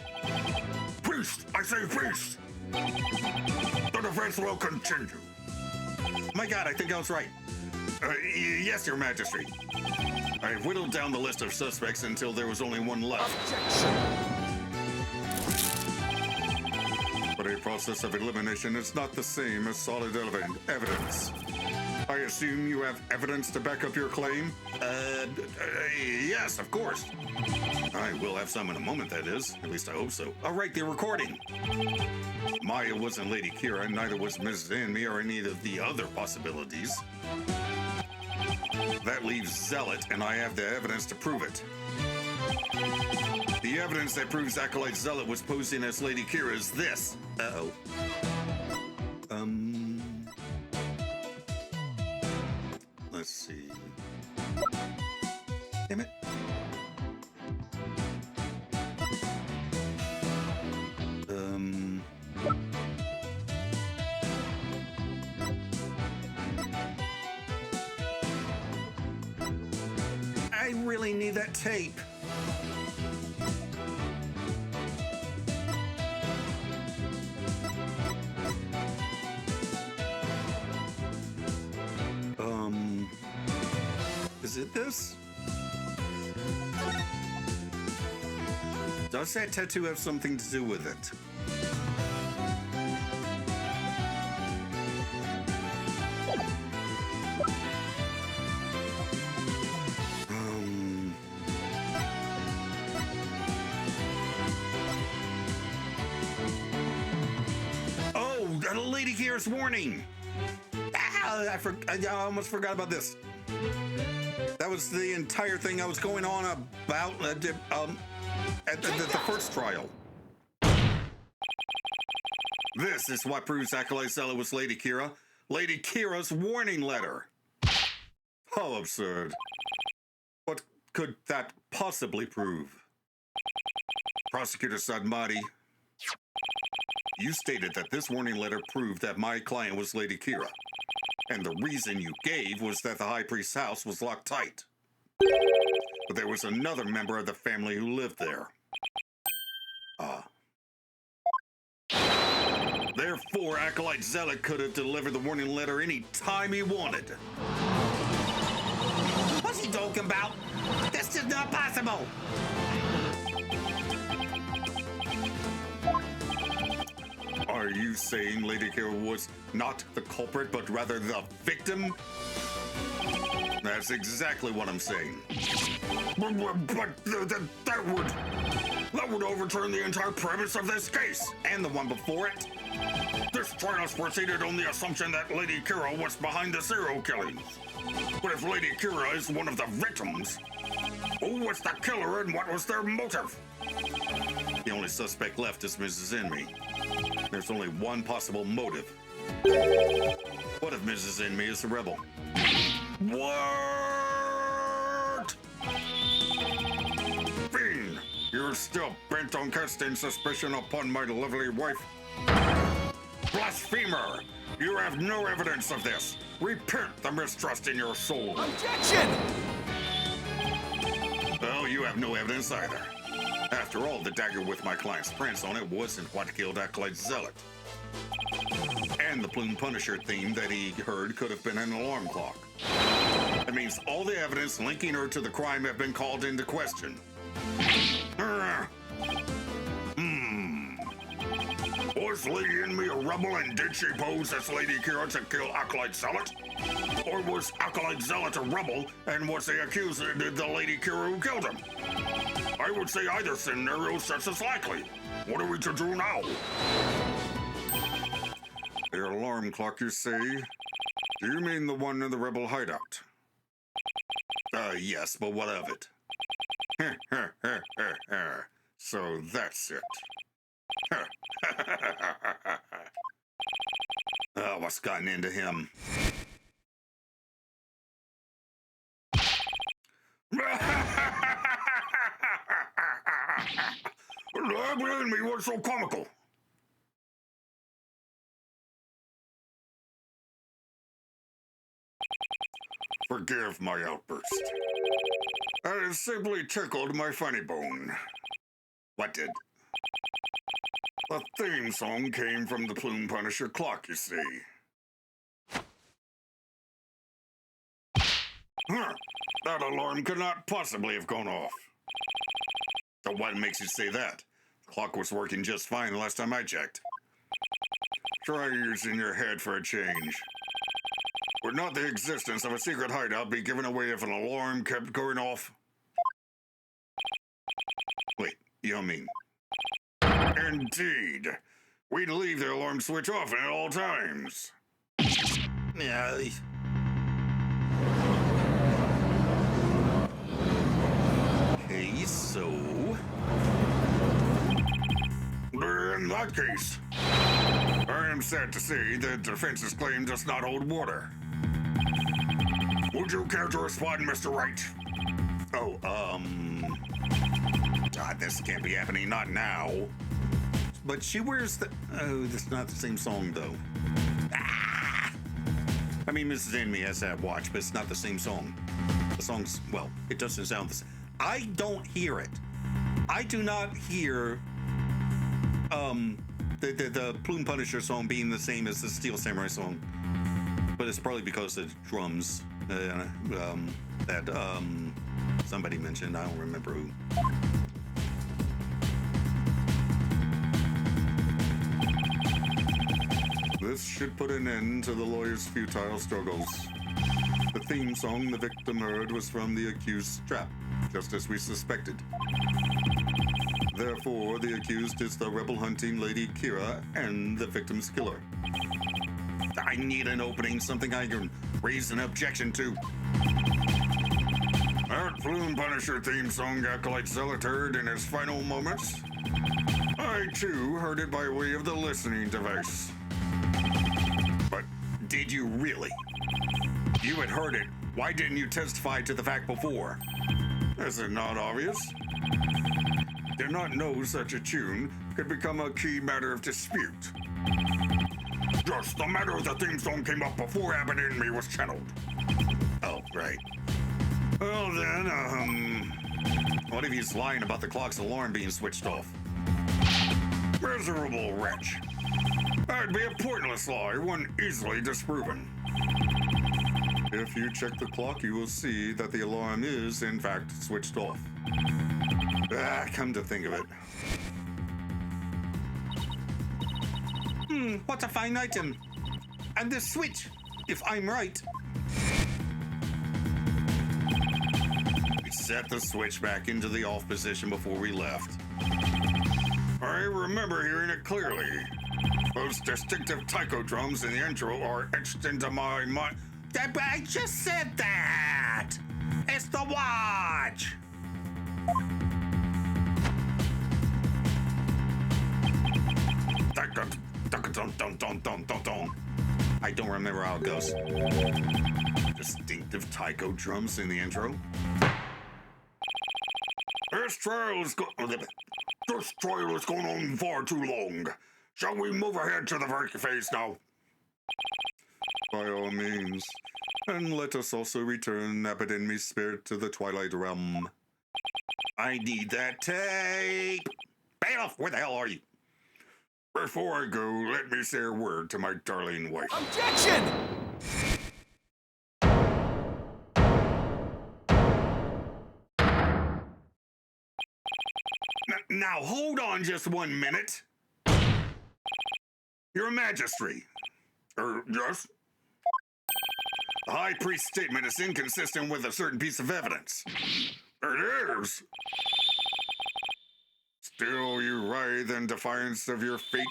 Priest! I say priest! The defense will continue. My God, I think I was right. Yes, Your Majesty. I whittled down the list of suspects until there was only one left. But a process of elimination is not the same as solid evidence. I assume you have evidence to back up your claim? Yes, of course. I will have some in a moment, that is. At least I hope so. All right, they're recording. Maya wasn't Lady Kira, and neither was Mrs. Enemy or any of the other possibilities. That leaves Zealot, and I have the evidence to prove it. The evidence that proves Acolyte Zealot was posing as Lady Kira is this. Uh-oh. Let's see. Damn it. I really need that tape. Is it this? Does that tattoo have something to do with it? Lady Kira's warning. I almost forgot about this. That was the entire thing I was going on about at the first trial. This is what proves Acolyte Zella was Lady Kira. Lady Kira's warning letter. How absurd. What could that possibly prove? Prosecutor Sadmati, you stated that this warning letter proved that my client was Lady Kira. And the reason you gave was that the High Priest's house was locked tight. But there was another member of the family who lived there. Therefore, Acolyte Zella could have delivered the warning letter any time he wanted. What's he talking about? That's just not possible. Are you saying Lady Kira was not the culprit, but rather the victim? That's exactly what I'm saying. But that would overturn the entire premise of this case, and the one before it. This trial has proceeded on the assumption that Lady Kira was behind the serial killings. But if Lady Kira is one of the victims, who was the killer and what was their motive? The only suspect left is Mrs. Enmy. There's only one possible motive. What if Mrs. Enmy is a rebel? What? Fiend, you're still bent on casting suspicion upon my lovely wife? Blasphemer! You have no evidence of this. Repent the mistrust in your soul. Objection! Well, you have no evidence either. After all, the dagger with my client's prints on it wasn't what killed Acolyte Zealot. And the Plume Punisher theme that he heard could have been an alarm clock. That means all the evidence linking her to the crime have been called into question. Was Lady Enemy a rebel and did she pose as Lady Kira to kill Acolyte Zealot? Or was Acolyte Zealot a rebel and was the accuser the Lady Kira who killed him? I would say either scenario is just as likely. What are we to do now? The alarm clock, you say? Do you mean the one in the rebel hideout? Yes, but what of it? So that's it. What's gotten into him? Believe me, what's so comical? Forgive my outburst. It simply tickled my funny bone. What did? The theme song came from the Plume Punisher clock, you see. That alarm could not possibly have gone off. So what makes you say that? The clock was working just fine the last time I checked. Try using your head for a change. Would not the existence of a secret hideout be given away if an alarm kept going off? Wait, you don't mean? Indeed. We'd leave the alarm switch off at all times. Yeah. Okay, so... In that case, I am sad to say the defense's claim does not hold water. Would you care to respond, Mr. Wright? Oh, God, this can't be happening, not now. but she wears the... Oh, that's not the same song, though. Ah! I mean, Mrs. Enemy has that watch, but it's not the same song. The song's... Well, it doesn't sound the same. I don't hear it. I do not hear... the Plume Punisher song being the same as the Steel Samurai song. But it's probably because of the drums that somebody mentioned. I don't remember who. This should put an end to the lawyer's futile struggles. The theme song the victim heard was from the accused's trap, just as we suspected. Therefore, the accused is the rebel-hunting Lady Kira and the victim's killer. I need an opening, something I can raise an objection to. That Plume Punisher theme song Acolyte Zealot heard in his final moments. I, too, heard it by way of the listening device. But did you really? You had heard it. Why didn't you testify to the fact before? Is it not obvious? Did not know such a tune could become a key matter of dispute. Just the matter of the theme song came up before Abbott and me was channeled. Oh, right. Well then, what if he's lying about the clock's alarm being switched off? Miserable wretch. That'd be a pointless lie, one easily disproven. If you check the clock, you will see that the alarm is, in fact, switched off. Come to think of it. What a fine item. And this switch, if I'm right. We set the switch back into the off position before we left. I remember hearing it clearly. Those distinctive taiko drums in the intro are etched into my mind. I just said that! It's the watch! I don't remember how it goes. Distinctive taiko drums in the intro. This trial is going on far too long. Shall we move ahead to the verdict phase now? By all means. And let us also return Abbott and me's spirit to the Twilight Realm. I need that tape. Bailiff, where the hell are you? Before I go, let me say a word to my darling wife. Objection! Now, hold on just 1 minute. Your Majesty. Yes? The High Priest's statement is inconsistent with a certain piece of evidence. It is. Still you writhe in defiance of your fate.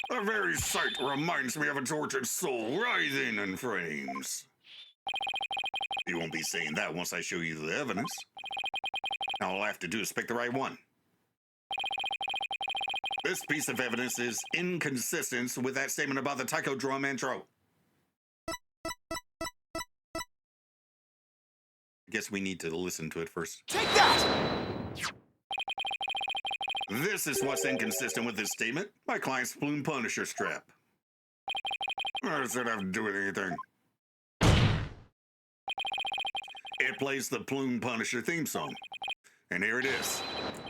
The very sight reminds me of a tortured soul writhing in flames. You won't be saying that once I show you the evidence. All I have to do is pick the right one. This piece of evidence is inconsistent with that statement about the taiko drum intro. I guess we need to listen to it first. Take that! This is what's inconsistent with this statement. My client's Plume Punisher strap. What does it have to do with anything? It plays the Plume Punisher theme song. And here it is.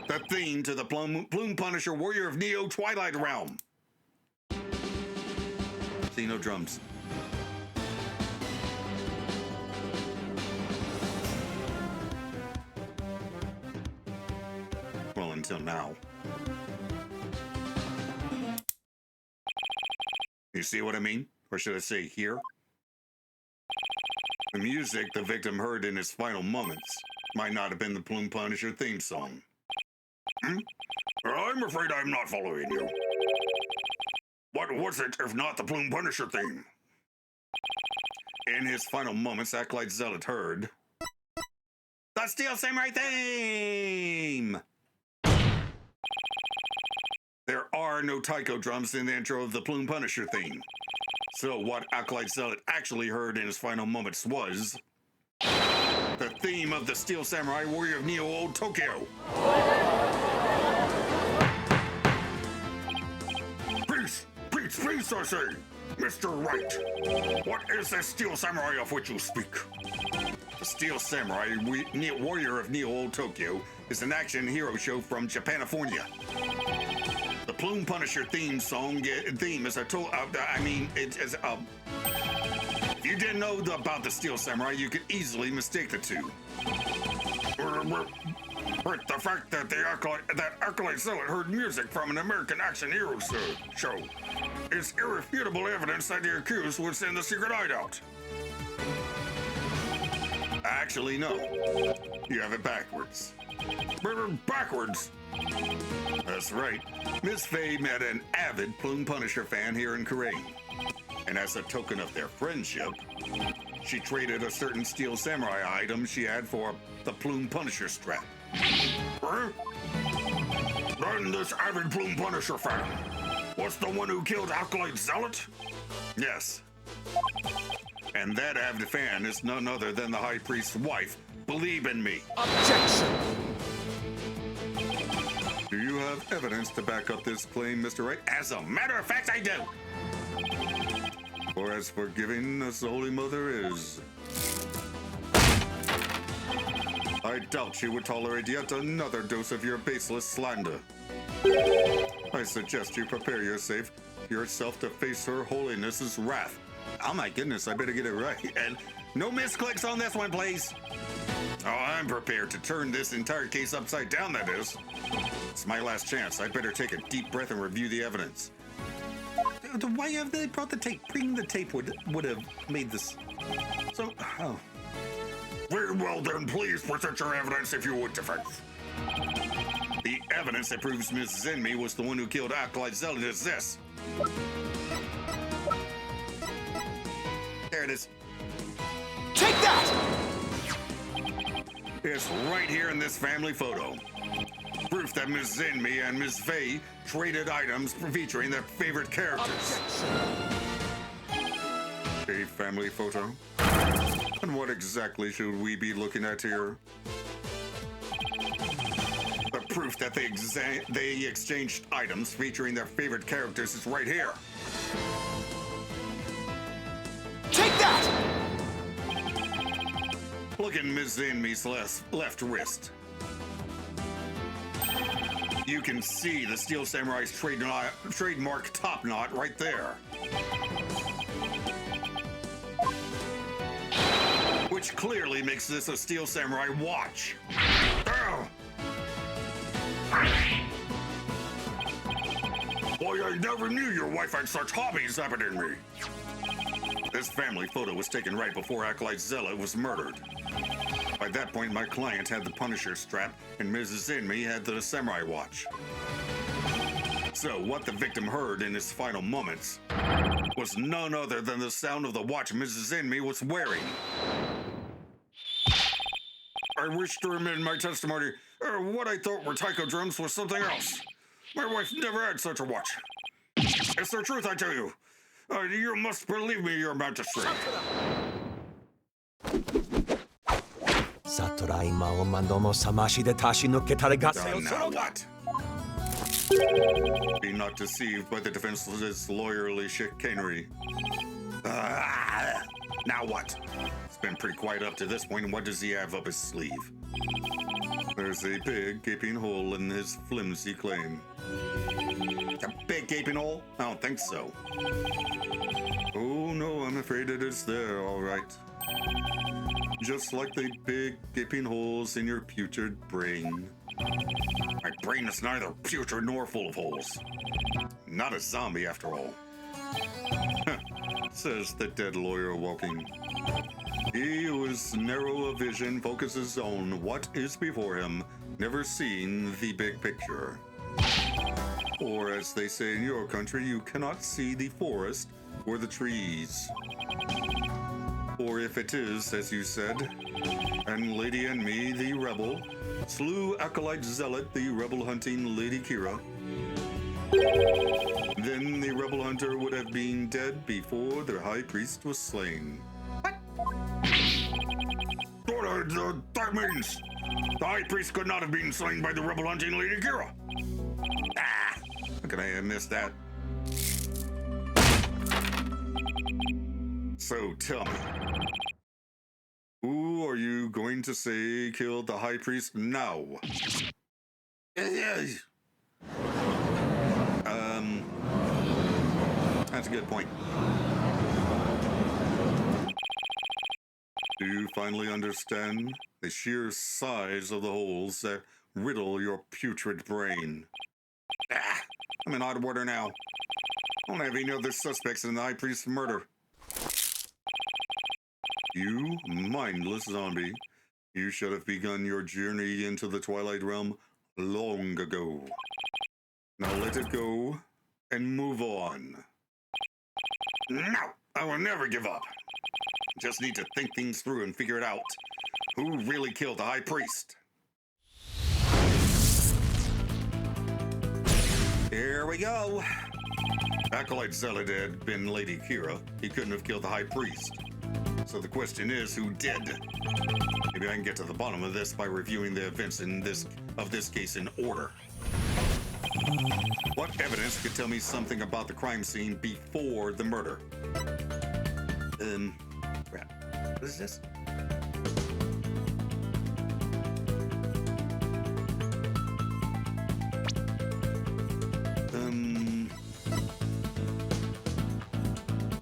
The theme to the Plume Punisher Warrior of Neo Twilight Realm. See, no drums. Well, until now. You see what I mean? Or should I say here? The music the victim heard in his final moments might not have been the Plume Punisher theme song. I'm afraid I'm not following you. What was it if not the Plume Punisher theme? In his final moments, Acolyte Zealot heard the Steel Samurai theme! There are no taiko drums in the intro of the Plume Punisher theme. So what Acolyte Zealot actually heard in his final moments was the theme of the Steel Samurai Warrior of Neo Old Tokyo. Peace, I say, Mr. Wright. What is the Steel Samurai of which you speak? The Steel Samurai Warrior of Neo Old Tokyo is an action hero show from Japanifornia. The Plume Punisher theme is a if you didn't know about the Steel Samurai, you could easily mistake the two. But the fact that Acolyte Zealot heard music from an American action hero show is irrefutable evidence that the accused was in the secret hideout. Actually, no. You have it backwards. Backwards? That's right. Miss Faye met an avid Plume Punisher fan here in Korea. And as a token of their friendship, she traded a certain steel samurai item she had for the Plume Punisher strap. Huh? Then this avid Plume Punisher fan was the one who killed Acolyte Zealot? Yes. And that avid fan is none other than the High Priest's wife. Believe in me. Objection! Do you have evidence to back up this claim, Mr. Wright? As a matter of fact, I do. Or as forgiving as the Holy Mother is? I doubt she would tolerate yet another dose of your baseless slander. I suggest you prepare yourself to face her holiness's wrath. Oh my goodness, I better get it right. And no misclicks on this one, please. Oh, I'm prepared to turn this entire case upside down, that is. It's my last chance. I better take a deep breath and review the evidence. Why have they brought the tape? Bringing the tape would have made this. So, oh. Very well then, please present your evidence if you would, defense. The evidence that proves Mrs. Zenmi was the one who killed Acolyte Zealot is this. There it is. Take that! It's right here in this family photo. Proof that Ms. Zenmi and Ms. Fei traded items featuring their favorite characters. A family photo? And what exactly should we be looking at here? The proof that they exchanged items featuring their favorite characters is right here. Take that! Look at Ms. Zenmi's left wrist. You can see the Steel Samurai's trademark top knot right there. Which clearly makes this a Steel Samurai watch. Oh. Boy, I never knew your wife had such hobbies happening to me. This family photo was taken right before Acolyte Zealot was murdered. By that point, my client had the Punisher strap, and Mrs. Zenmi had the samurai watch. So, what the victim heard in his final moments was none other than the sound of the watch Mrs. Zenmi was wearing. I wish to amend my testimony. What I thought were taiko drums was something else. My wife never had such a watch. It's the truth, I tell you. You must believe me, Your Majesty. Satorai Mao Mandomo Samashi de Tashi no Ketaragase. Now what? Be not deceived by the defenseless lawyerly chicanery. Now what? It's been pretty quiet up to this point, and what does he have up his sleeve? There's a big gaping hole in his flimsy claim. A big gaping hole? I don't think so. Oh no, I'm afraid it is there, all right. Just like the big gaping holes in your putrid brain. My brain is neither putrid nor full of holes. Not a zombie, after all. Says the dead lawyer walking. He who is narrow of vision focuses on what is before him, never seeing the big picture. Or as they say in your country, you cannot see the forest or the trees. Or if it is, as you said, and Lady and me, the rebel, slew Acolyte Zealot, the rebel-hunting Lady Kira, then the rebel hunter would have been dead before the high priest was slain. That means the high priest could not have been slain by the rebel hunting Lady Kira. How could I have missed that? So tell me, who are you going to say killed the high priest now? That's a good point. Do you finally understand the sheer size of the holes that riddle your putrid brain? I'm in hot water now. I don't have any other suspects in the high priest's murder. You mindless zombie. You should have begun your journey into the Twilight Realm long ago. Now let it go and move on. No! I will never give up. Just need to think things through and figure it out. Who really killed the high priest? Here we go. Acolyte Zealot had been Lady Kira. He couldn't have killed the high priest. So the question is, who did? Maybe I can get to the bottom of this by reviewing the events of this case in order. What evidence could tell me something about the crime scene before the murder? Crap. What is this?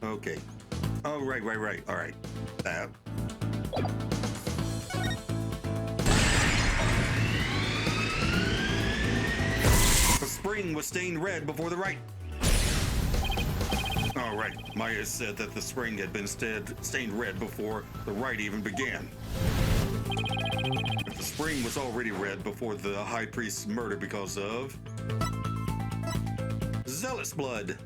Okay. Oh, right. All right. The spring was stained red before the rite. All right. Maya said that the spring had been stained red before the rite even began. But the spring was already red before the high priest's murder because of zealot's blood.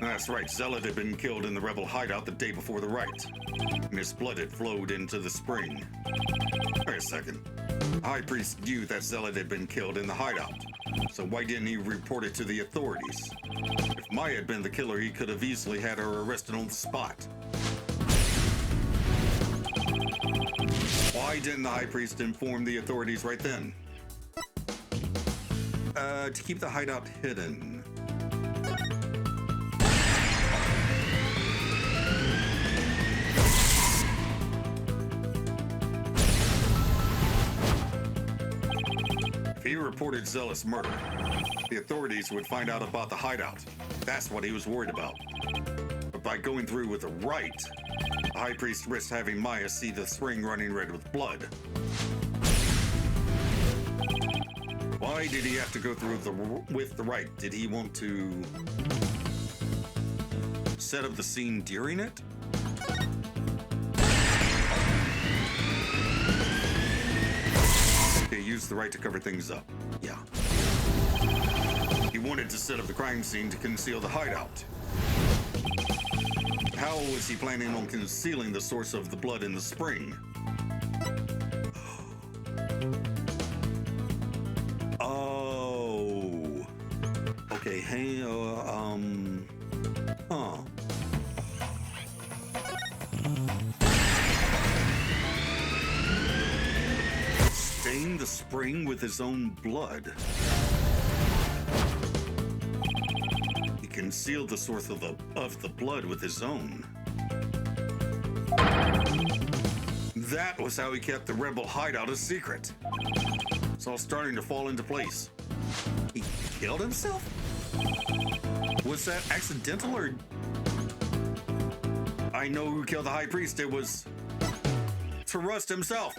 That's right, Zealot had been killed in the rebel hideout the day before the rite, and his blood had flowed into the spring. Wait a second. The high priest knew that Zealot had been killed in the hideout, so why didn't he report it to the authorities? If Maya had been the killer, he could have easily had her arrested on the spot. Why didn't the high priest inform the authorities right then? To keep the hideout hidden. If he reported Zealot's murder, the authorities would find out about the hideout. That's what he was worried about. But by going through with the rite, the high priest risked having Maya see the spring running red with blood. Why did he have to go through with the rite? Did he want to set up the scene during it? Okay, use the rite to cover things up. Yeah. He wanted to set up the crime scene to conceal the hideout. How was he planning on concealing the source of the blood in the spring? Oh. Okay, hey, Stain the spring with his own blood. He concealed the source of the blood with his own. That was how he kept the rebel hideout a secret. It's all starting to fall into place. He killed himself? Was that accidental or... I know who killed the high priest. It was... Tarust himself.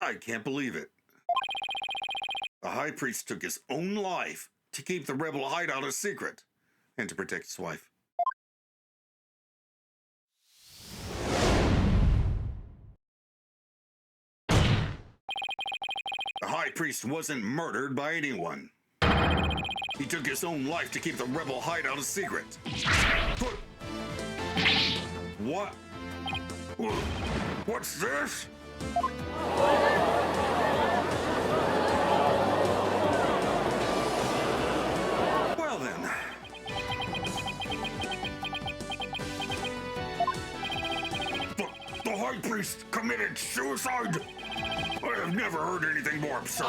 I can't believe it. The high priest took his own life to keep the rebel hideout a secret and to protect his wife. The high priest wasn't murdered by anyone. He took his own life to keep the rebel hideout a secret. What? What's this? Well then. The high priest committed suicide? I have never heard anything more absurd.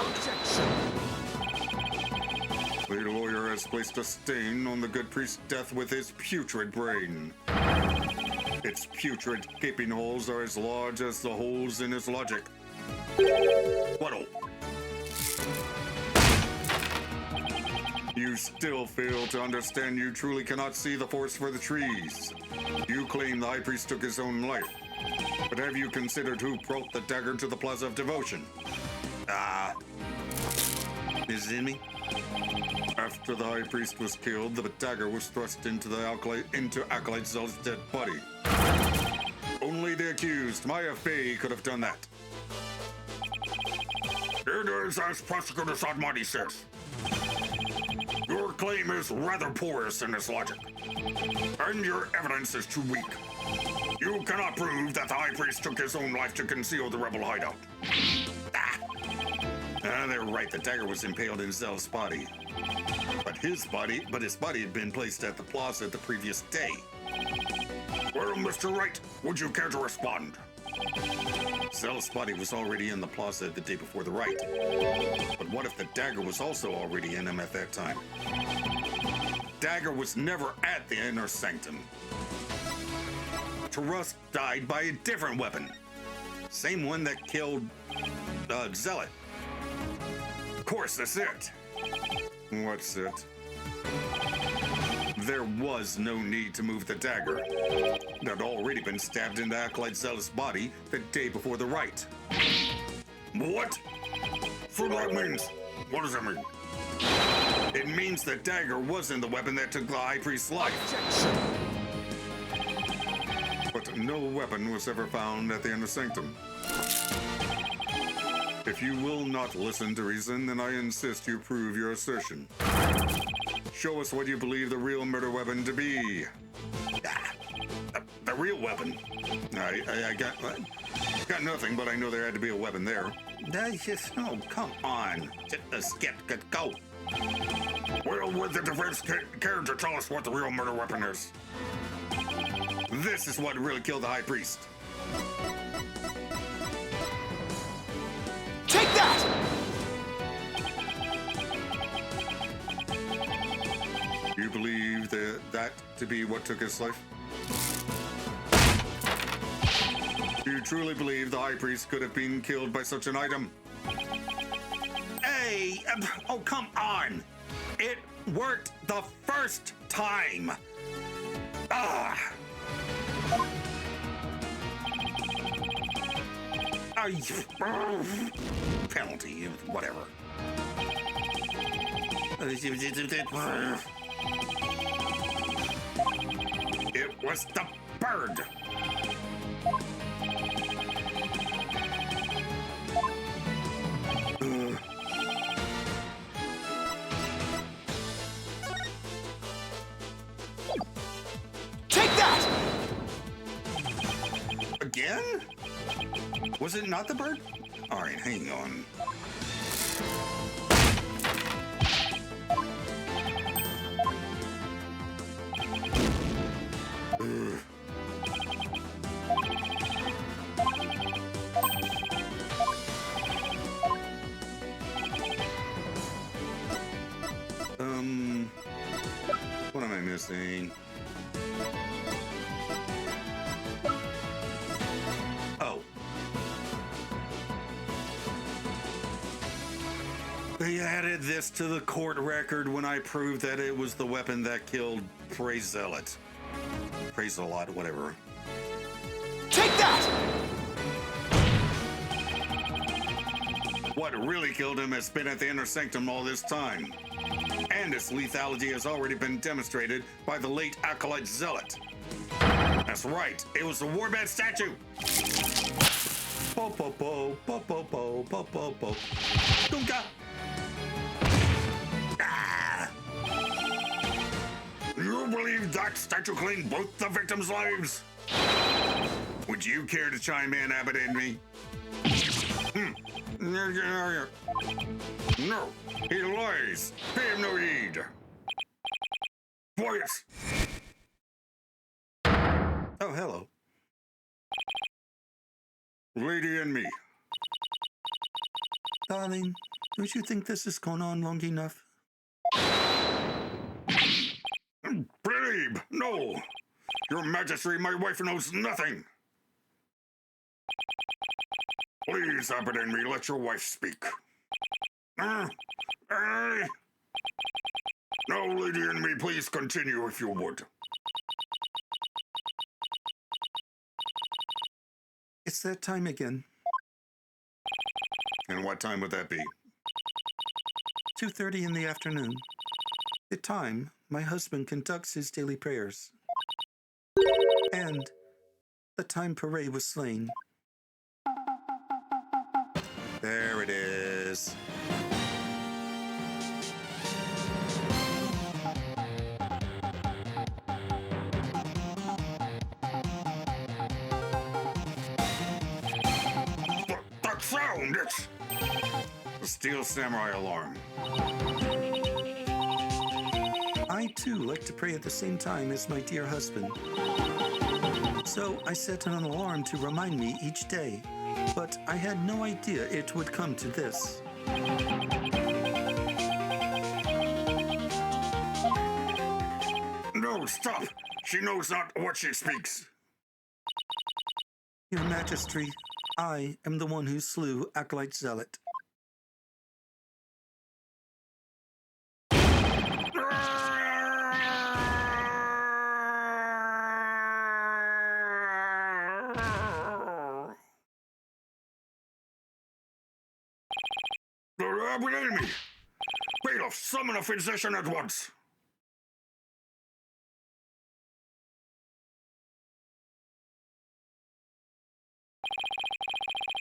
The lawyer has placed a stain on the good priest's death with his putrid brain. Its putrid gaping holes are as large as the holes in his logic. What? You still fail to understand. You truly cannot see the forest for the trees. You claim the high priest took his own life. But have you considered who brought the dagger to the Plaza of Devotion? Is it in me? After the high priest was killed, the dagger was thrust into Acolyte Zealot's dead body. Only the accused, Maya Fey, could have done that. It is as Prosecutor Sadmati says. Your claim is rather porous in its logic, and your evidence is too weak. You cannot prove that the High Priest took his own life to conceal the rebel hideout. They're right. The dagger was impaled in Zell's body. But his body had been placed at the plaza the previous day. Well, Mr. Wright, would you care to respond? Zell's body was already in the plaza the day before the rite. But what if the dagger was also already in him at that time? Dagger was never at the inner sanctum. Tarrus died by a different weapon. Same one that killed Zealot. Of course, that's it. What's it? There was no need to move the dagger. It had already been stabbed into Acolyte Zealot's body the day before the rite. What? So that means... What does that mean? It means the dagger wasn't the weapon that took the High Priest's life. But no weapon was ever found at the inner sanctum. If you will not listen to reason, then I insist you prove your assertion. Show us what you believe the real murder weapon to be. The real weapon? I got nothing, but I know there had to be a weapon there. Oh, come on. Skip, go. Well, would the defense care to tell us what the real murder weapon is? This is what really killed the High Priest. Take that! You believe that to be what took his life? Do you truly believe the High Priest could have been killed by such an item? Hey, oh, come on. It worked the first time. Penalty, whatever. It was the bird. Take that! Again? Was it not the bird? All right, hang on. What am I missing? Oh. They added this to the court record when I proved that it was the weapon that killed Praise Zealot. Praise a lot, whatever. Take that! What really killed him has been at the inner sanctum all this time. And its lethality has already been demonstrated by the late Acolyte Zealot. That's right, it was the Warband statue! Po po po, po po po, po po po. Unca! You believe that statue claimed both the victims' lives? Would you care to chime in, Abbott and me? No, he lies. Pay him no heed. Quiet. Oh, hello. Lady and me. Darling, don't you think this has gone on long enough? Babe, no. Your Majesty, my wife knows nothing. Please, Abbott and me, let your wife speak. No, Lady and me, please continue if you would. It's that time again. And what time would that be? 2:30 in the afternoon. The time my husband conducts his daily prayers. And the time Pare was slain. There it is. That sound, it's the Steel Samurai alarm. I too like to pray at the same time as my dear husband. So I set an alarm to remind me each day, but I had no idea it would come to this. No, stop! She knows not what she speaks. Your Majesty, I am the one who slew Acolyte Zealot. The rabid enemy! Bailiff, summon a physician at once!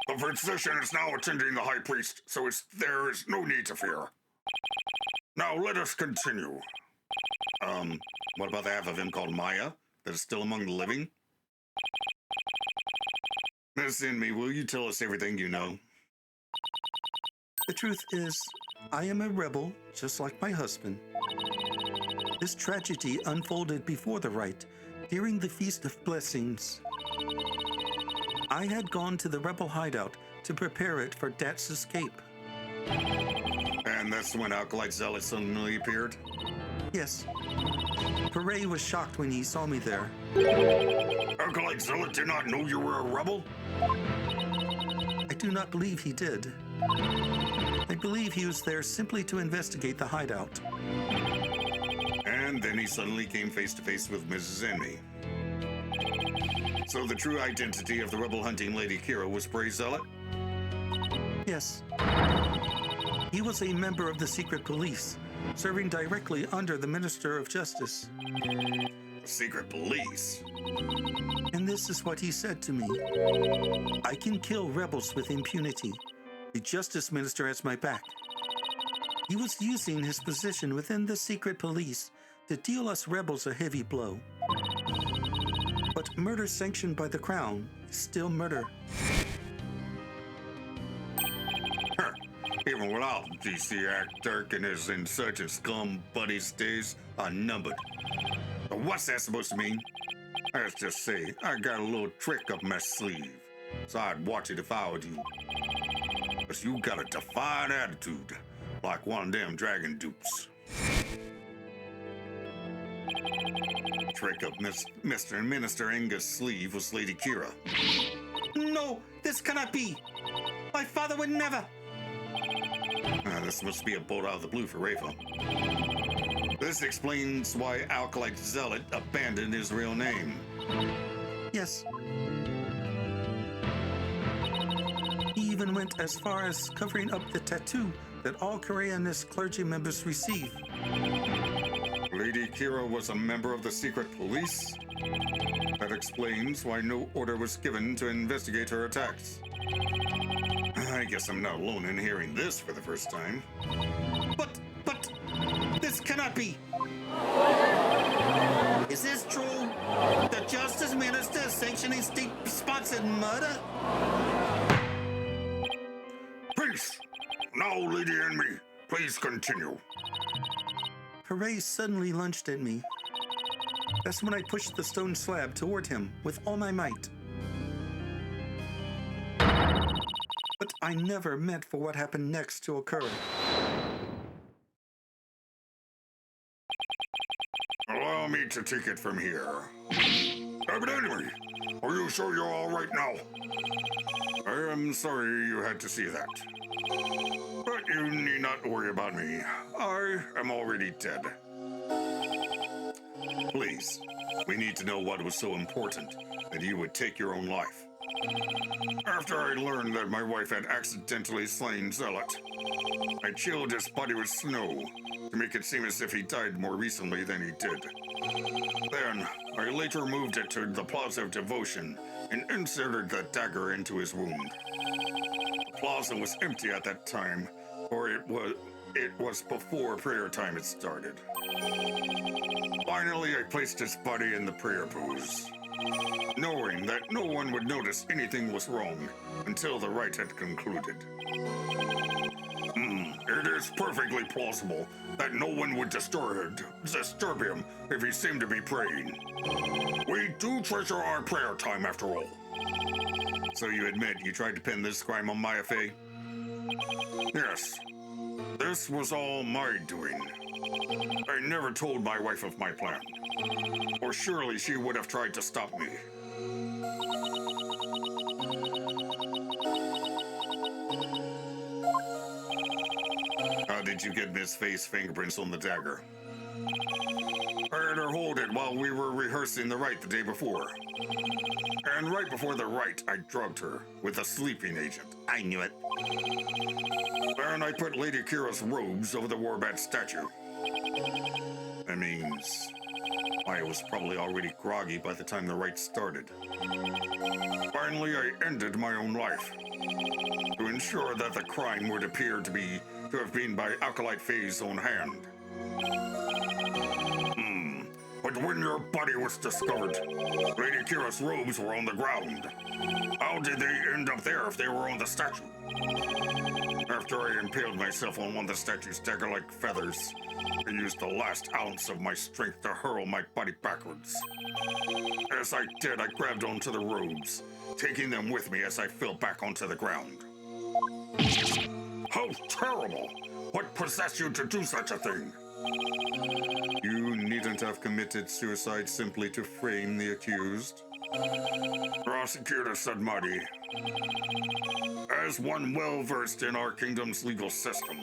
The physician is now attending the high priest, so there is no need to fear. Now let us continue. What about the half of him called Maya that is still among the living? Miss Inmi, will you tell us everything you know? The truth is, I am a rebel, just like my husband. This tragedy unfolded before the rite, during the Feast of Blessings. I had gone to the rebel hideout to prepare it for Dat's escape. And that's when Acolyte Zealot suddenly appeared? Yes. Pare was shocked when he saw me there. Acolyte Zealot did not know you were a rebel? I do not believe he did. I believe he was there simply to investigate the hideout. And then he suddenly came face to face with Mrs. Enmy. So the true identity of the rebel hunting Lady Kira was Pare Zealot? Yes. He was a member of the secret police, serving directly under the Minister of Justice. Secret police? And this is what he said to me. I can kill rebels with impunity. The Justice Minister has my back. He was using his position within the secret police to deal us rebels a heavy blow. But murder sanctioned by the Crown is still murder. Even without DC Act, Dirk and his insurgent scum buddies' days are numbered. But what's that supposed to mean? Let's just say I got a little trick up my sleeve, so I'd watch it if I were you. Cause you got a defiant attitude, like one of them dragon dupes. Trick up Mr. Minister Inga's sleeve was Lady Kira. No, this cannot be. My father would never. This must be a bolt out of the blue for Rafa. This explains why Acolyte Zealot abandoned his real name. Yes. He even went as far as covering up the tattoo that all Koreanist clergy members receive. Lady Kira was a member of the secret police? That explains why no order was given to investigate her attacks. I guess I'm not alone in hearing this for the first time. But, this cannot be. Is this true? The Justice Minister is sanctioning state-sponsored murder? Peace! Now, Lady Enemy, please continue. Pare suddenly lunged at me. That's when I pushed the stone slab toward him with all my might. But I never meant for what happened next to occur. Allow me to take it from here. Rabid Enemy, are you sure you're all right now? I am sorry you had to see that. But you need not worry about me. I am already dead. Please, we need to know what was so important that you would take your own life. After I learned that my wife had accidentally slain Zealot, I chilled his body with snow to make it seem as if he died more recently than he did. Then, I later moved it to the Plaza of Devotion and inserted the dagger into his wound. The plaza was empty at that time, or it was before prayer time had started. Finally, I placed his body in the prayer booths, knowing that no one would notice anything was wrong until the rite had concluded. It is perfectly plausible that no one would disturb him if he seemed to be praying. We do treasure our prayer time after all. So you admit you tried to pin this crime on Maya Fey? Yes. This was all my doing. I never told my wife of my plan, or surely she would have tried to stop me. How did you get Miss Faye's fingerprints on the dagger? I had her hold it while we were rehearsing the rite the day before. And right before the rite, I drugged her with a sleeping agent. I knew it. And I put Lady Kira's robes over the Warbat statue. That means I was probably already groggy by the time the rite started. Finally, I ended my own life to ensure that the crime would appear to have been by Acolyte Faye's own hand. But when your body was discovered, Lady Kira's robes were on the ground. How did they end up there if they were on the statue? After I impaled myself on one of the statue's dagger-like feathers, I used the last ounce of my strength to hurl my body backwards. As I did, I grabbed onto the robes, taking them with me as I fell back onto the ground. How terrible! What possessed you to do such a thing? You needn't have committed suicide simply to frame the accused. Prosecutor Sadmati, as one well-versed in our kingdom's legal system,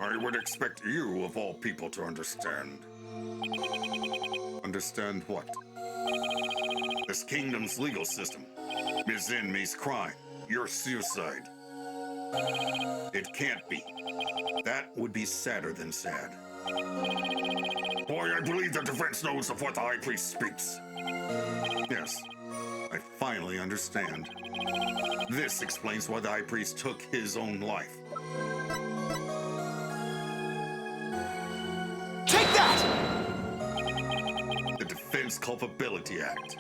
I would expect you, of all people, to understand. Understand what? This kingdom's legal system. Ms. Enmy's crime. Your suicide. It can't be. That would be sadder than sad. Boy, I believe the defense knows of what the High Priest speaks. Yes, I finally understand. This explains why the High Priest took his own life. Take that! The Defense Culpability Act.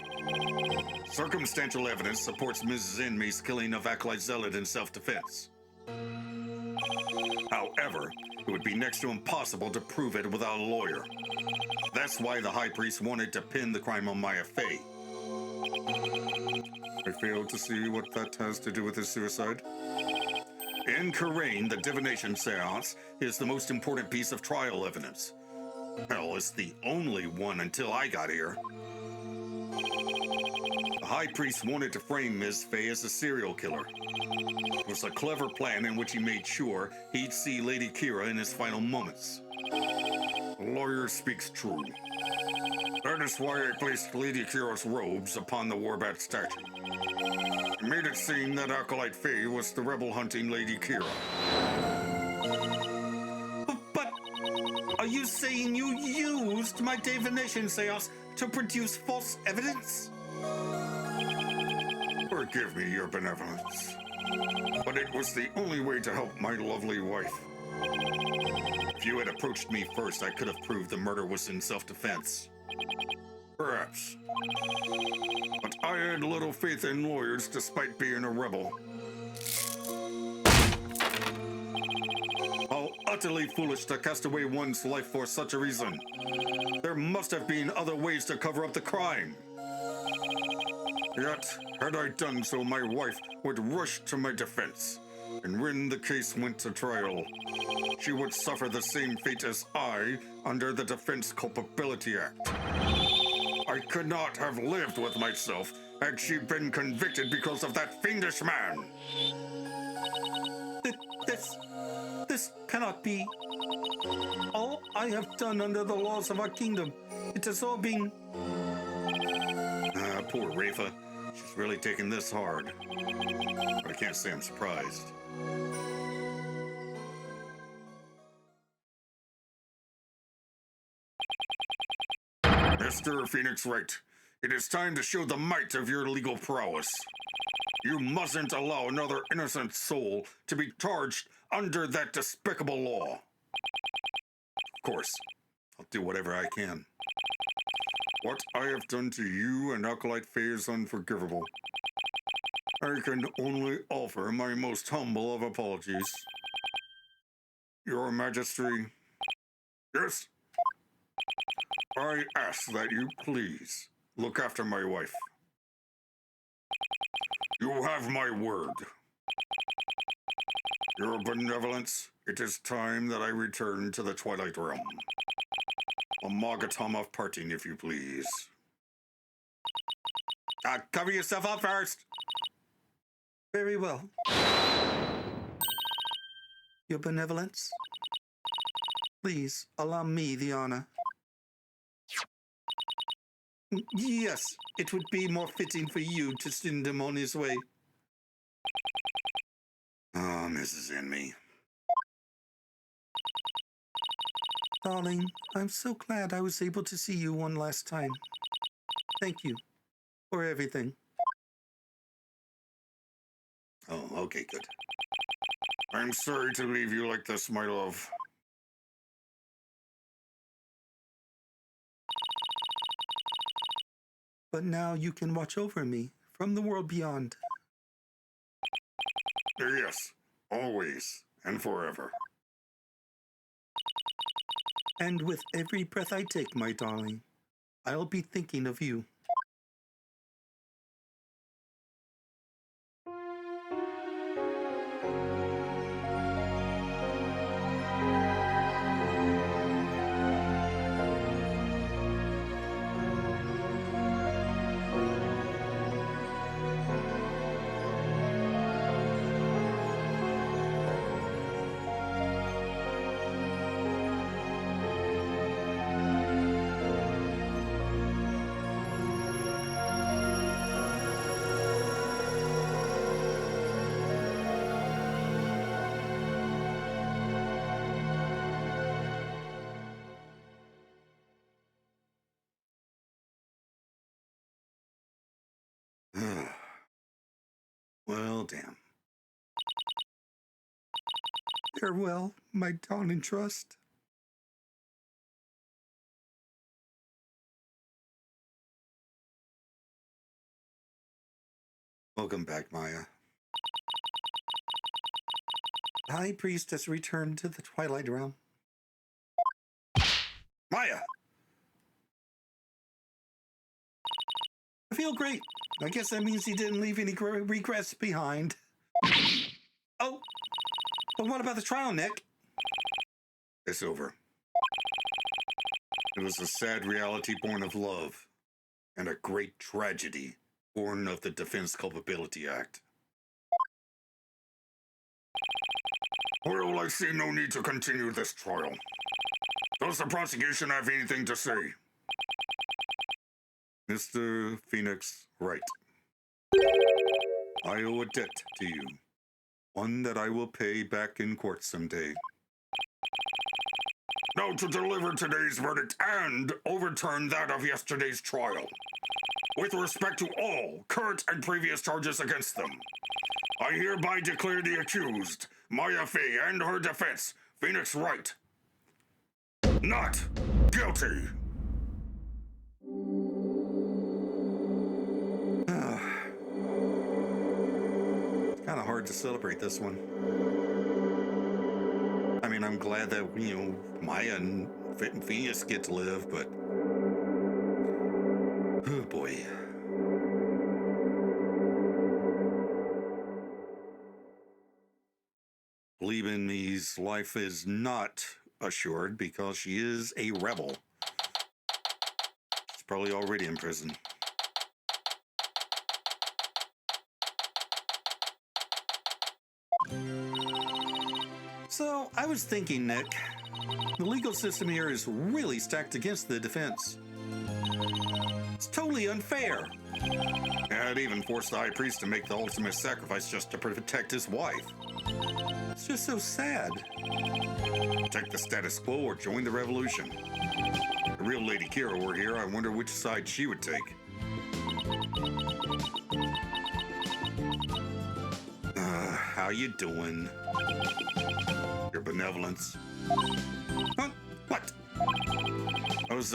Circumstantial evidence supports Mrs. Enmy's killing of Acolyte Zealot in self-defense. However, it would be next to impossible to prove it without a lawyer. That's why the High Priest wanted to pin the crime on Maya Fey. I fail to see what that has to do with his suicide. In Karain, the divination seance is the most important piece of trial evidence. Hell, it's the only one until I got here. The High Priest wanted to frame Ms. Fey as a serial killer. It was a clever plan in which he made sure he'd see Lady Kira in his final moments. The lawyer speaks true. That is why I placed Lady Kira's robes upon the Warbat statue. I made it seem that Acolyte Faye was the rebel-hunting Lady Kira. But are you saying you used my divination seance to produce false evidence? Forgive me your benevolence, but it was the only way to help my lovely wife. If you had approached me first, I could have proved the murder was in self-defense. Perhaps. But I had little faith in lawyers despite being a rebel. How utterly foolish to cast away one's life for such a reason. There must have been other ways to cover up the crime. Yet, had I done so, my wife would rush to my defense. And when the case went to trial, she would suffer the same fate as I under the Defense Culpability Act. I could not have lived with myself had she been convicted because of that fiendish man. This cannot be. All I have done under the laws of our kingdom, it has all been... Poor Rafa. She's really taking this hard. But I can't say I'm surprised. Mr. Phoenix Wright, it is time to show the might of your legal prowess. You mustn't allow another innocent soul to be charged under that despicable law. Of course, I'll do whatever I can. What I have done to you and Acolyte Faye is unforgivable. I can only offer my most humble of apologies. Your Majesty. Yes? I ask that you please look after my wife. You have my word. Your benevolence, it is time that I return to the Twilight Realm. A Magatom of parting, if you please. Cover yourself up first. Very well. Your benevolence? Please allow me the honor. Yes, it would be more fitting for you to send him on his way. Oh, Mrs. Enmy. Darling, I'm so glad I was able to see you one last time. Thank you for everything. Oh, okay, good. I'm sorry to leave you like this, my love. But now you can watch over me from the world beyond. Yes, always and forever. And with every breath I take, my darling, I'll be thinking of you. Well, damn. Farewell, my darling trust. Welcome back, Maya. The High Priest has returned to the Twilight Realm. Maya! I feel great. I guess that means he didn't leave any regrets behind. Oh, but what about the trial, Nick? It's over. It was a sad reality born of love, and a great tragedy born of the Defense Culpability Act. Well, I see no need to continue this trial. Does the prosecution have anything to say? Mr. Phoenix Wright, I owe a debt to you, one that I will pay back in court someday. Now to deliver today's verdict and overturn that of yesterday's trial, with respect to all current and previous charges against them, I hereby declare the accused, Maya Fey, and her defense, Phoenix Wright, not guilty. It's kind of hard to celebrate this one. I mean, I'm glad that, Maya and Phoenix get to live, but... oh, boy. Believing me's life is not assured because she is a rebel. She's probably already in prison. So, I was thinking, Nick, the legal system here is really stacked against the defense. It's totally unfair. And it even forced the high priest to make the ultimate sacrifice just to protect his wife. It's just so sad. Protect the status quo or join the revolution. If the real Lady Kira were here, I wonder which side she would take. How you doing? Your benevolence. Huh? What? I was,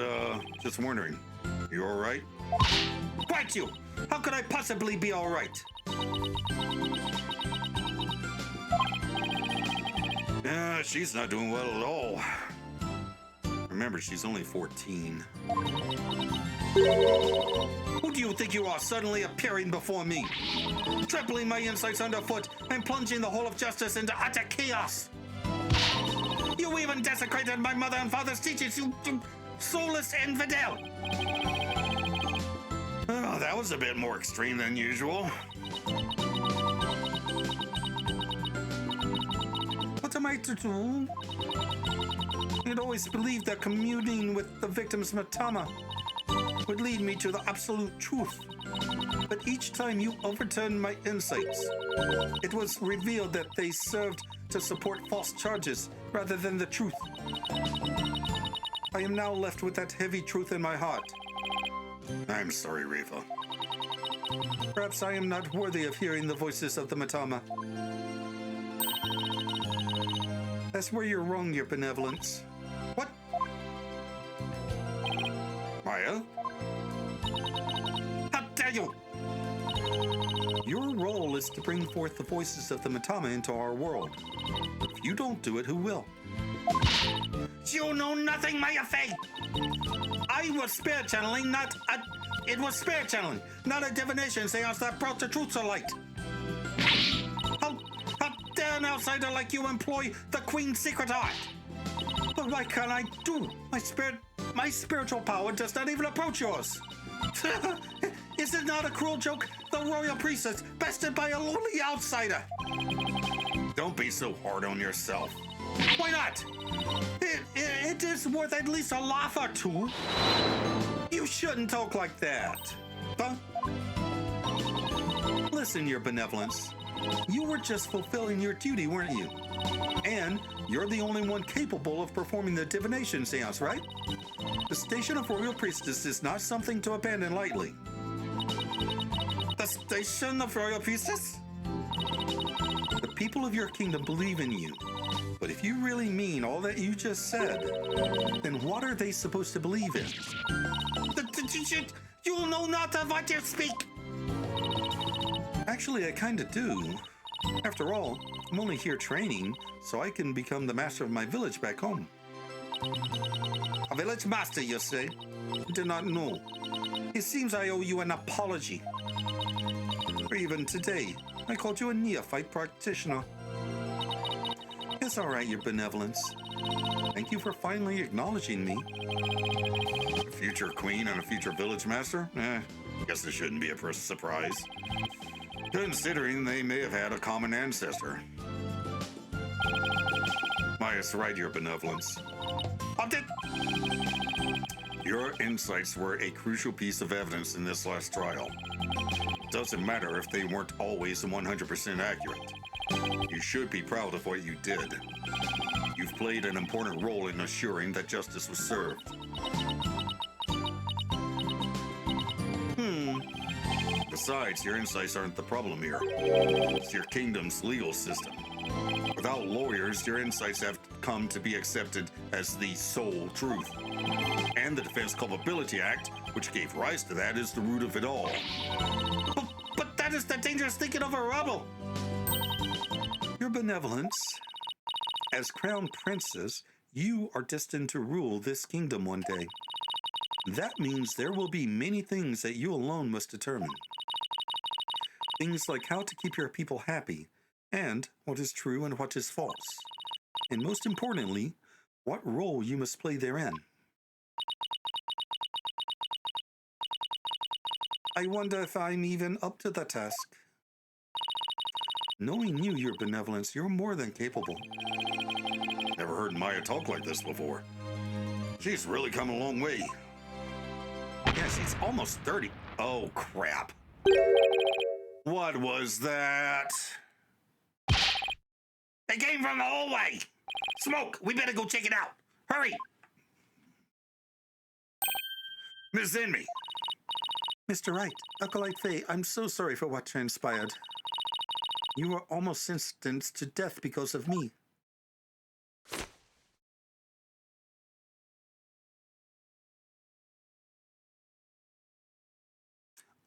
just wondering. You all right? Quite you! How could I possibly be all right? She's not doing well at all. Remember, she's only 14. Who do you think you are, suddenly appearing before me? Trampling my insights underfoot and plunging the whole of justice into utter chaos. You even desecrated my mother and father's teachings, you soulless infidel! Oh, that was a bit more extreme than usual. What am I to do? I'd always believed that communing with the victim's matama would lead me to the absolute truth. But each time you overturned my insights, it was revealed that they served to support false charges rather than the truth. I am now left with that heavy truth in my heart. I'm sorry, Reva. Perhaps I am not worthy of hearing the voices of the matama. That's where you're wrong, your benevolence. What? Maya? How dare you! Your role is to bring forth the voices of the matama into our world. If you don't do it, who will? You know nothing, Maya Fey! I was spirit channeling, it was spirit channeling, not a divination seance that brought the truth to light. How dare an outsider like you employ the Queen's secret art? But what can I do? My spiritual power does not even approach yours. Is it not a cruel joke? The royal priestess bested by a lonely outsider. Don't be so hard on yourself. Why not? It is worth at least a laugh or two. You shouldn't talk like that. Huh? Listen, your benevolence. You were just fulfilling your duty, weren't you? And you're the only one capable of performing the divination seance, right? The station of royal priestess is not something to abandon lightly. The station of royal priestess? The people of your kingdom believe in you. But if you really mean all that you just said, then what are they supposed to believe in? You know not of what you speak. Actually, I kinda do. After all, I'm only here training, so I can become the master of my village back home. A village master, you say? I did not know. It seems I owe you an apology. Or even today, I called you a neophyte practitioner. It's all right, your benevolence. Thank you for finally acknowledging me. A future queen and a future village master? Guess this shouldn't be a surprise. Considering they may have had a common ancestor. Maya's right, your benevolence. Your insights were a crucial piece of evidence in this last trial. Doesn't matter if they weren't always 100% accurate. You should be proud of what you did. You've played an important role in assuring that justice was served. Besides, your insights aren't the problem here. It's your kingdom's legal system. Without lawyers, your insights have come to be accepted as the sole truth. And the Defense Culpability Act, which gave rise to that, is the root of it all. But that is the dangerous thinking of a rebel. Your benevolence. As crown princess, you are destined to rule this kingdom one day. That means there will be many things that you alone must determine. Things like how to keep your people happy, and what is true and what is false. And most importantly, what role you must play therein. I wonder if I'm even up to the task. Knowing you, your benevolence, you're more than capable. Never heard Maya talk like this before. She's really come a long way. Yeah, she's almost 30. Oh, crap. What was that? It came from the hallway. Smoke, we better go check it out. Hurry. Miss Envy. Mr. Wright, Acolyte Faye, I'm so sorry for what transpired. You were almost sentenced to death because of me.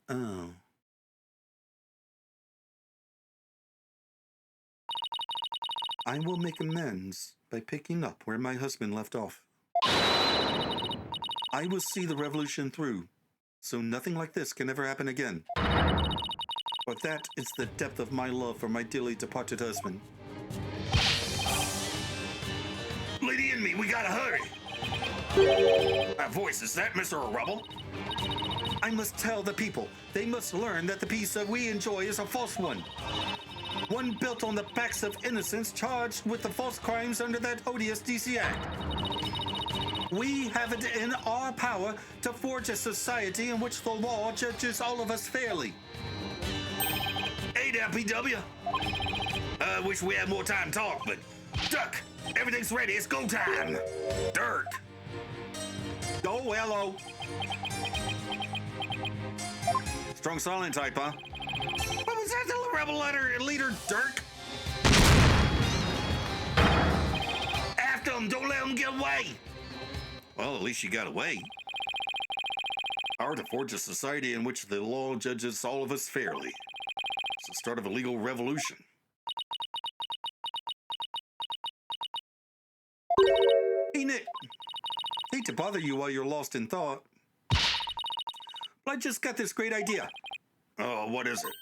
Oh. I will make amends by picking up where my husband left off. I will see the revolution through, so nothing like this can ever happen again. But that is the depth of my love for my dearly departed husband. Lady Envy, we gotta hurry. That voice, is that Mr. Rubble? I must tell the people. They must learn that the peace that we enjoy is a false one. One built on the backs of innocents charged with the false crimes under that odious DC Act. We have it in our power to forge a society in which the law judges all of us fairly. Hey there, PW. I wish we had more time to talk, but Duck, everything's ready. It's go time. Dirk. Oh, hello. Strong silent type, huh? What was that, the rebel leader Dirk? After him, don't let him get away. Well, at least you got away. Power to forge a society in which the law judges all of us fairly. It's the start of a legal revolution. Hey, Nick. Hate to bother you while you're lost in thought, but I just got this great idea. Oh, what is it?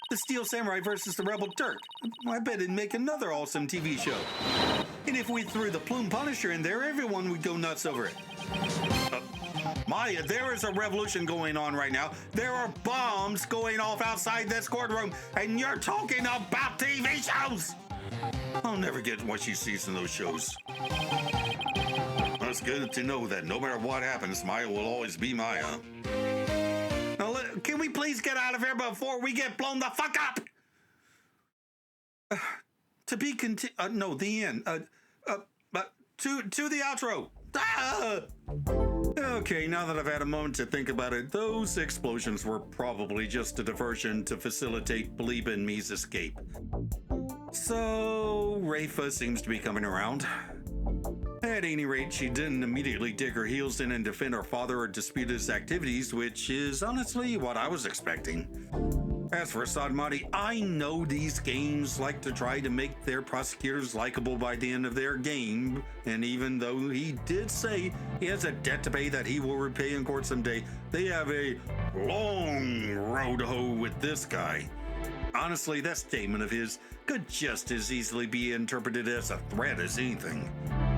The Steel Samurai versus the Rebel Dirk. I bet it'd make another awesome TV show. And if we threw the Plume Punisher in there, everyone would go nuts over it. Maya, there is a revolution going on right now. There are bombs going off outside this courtroom, and you're talking about TV shows! I'll never get what she sees in those shows. It's good to know that no matter what happens, Maya will always be Maya. Now, can we please get out of here before we get blown the fuck up? To be no, the end. To the outro. Okay, now that I've had a moment to think about it, those explosions were probably just a diversion to facilitate Bleep and me's escape. So, Rafa seems to be coming around. At any rate, she didn't immediately dig her heels in and defend her father or dispute his activities, which is honestly what I was expecting. As for Sadmati, I know these games like to try to make their prosecutors likable by the end of their game, and even though he did say he has a debt to pay that he will repay in court someday, they have a long road to hoe with this guy. Honestly, that statement of his could just as easily be interpreted as a threat as anything.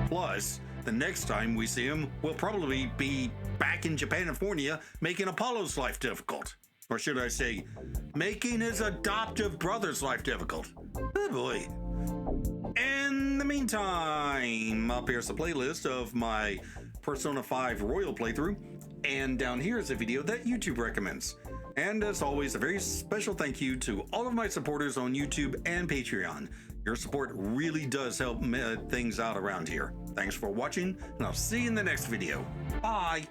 Plus, the next time we see him, we'll probably be back in Japanifornia making Apollo's life difficult. Or should I say, making his adoptive brother's life difficult. Good boy. In the meantime, up here's a playlist of my Persona 5 Royal playthrough, and down here is a video that YouTube recommends. And as always, a very special thank you to all of my supporters on YouTube and Patreon. Your support really does help things out around here. Thanks for watching, and I'll see you in the next video. Bye!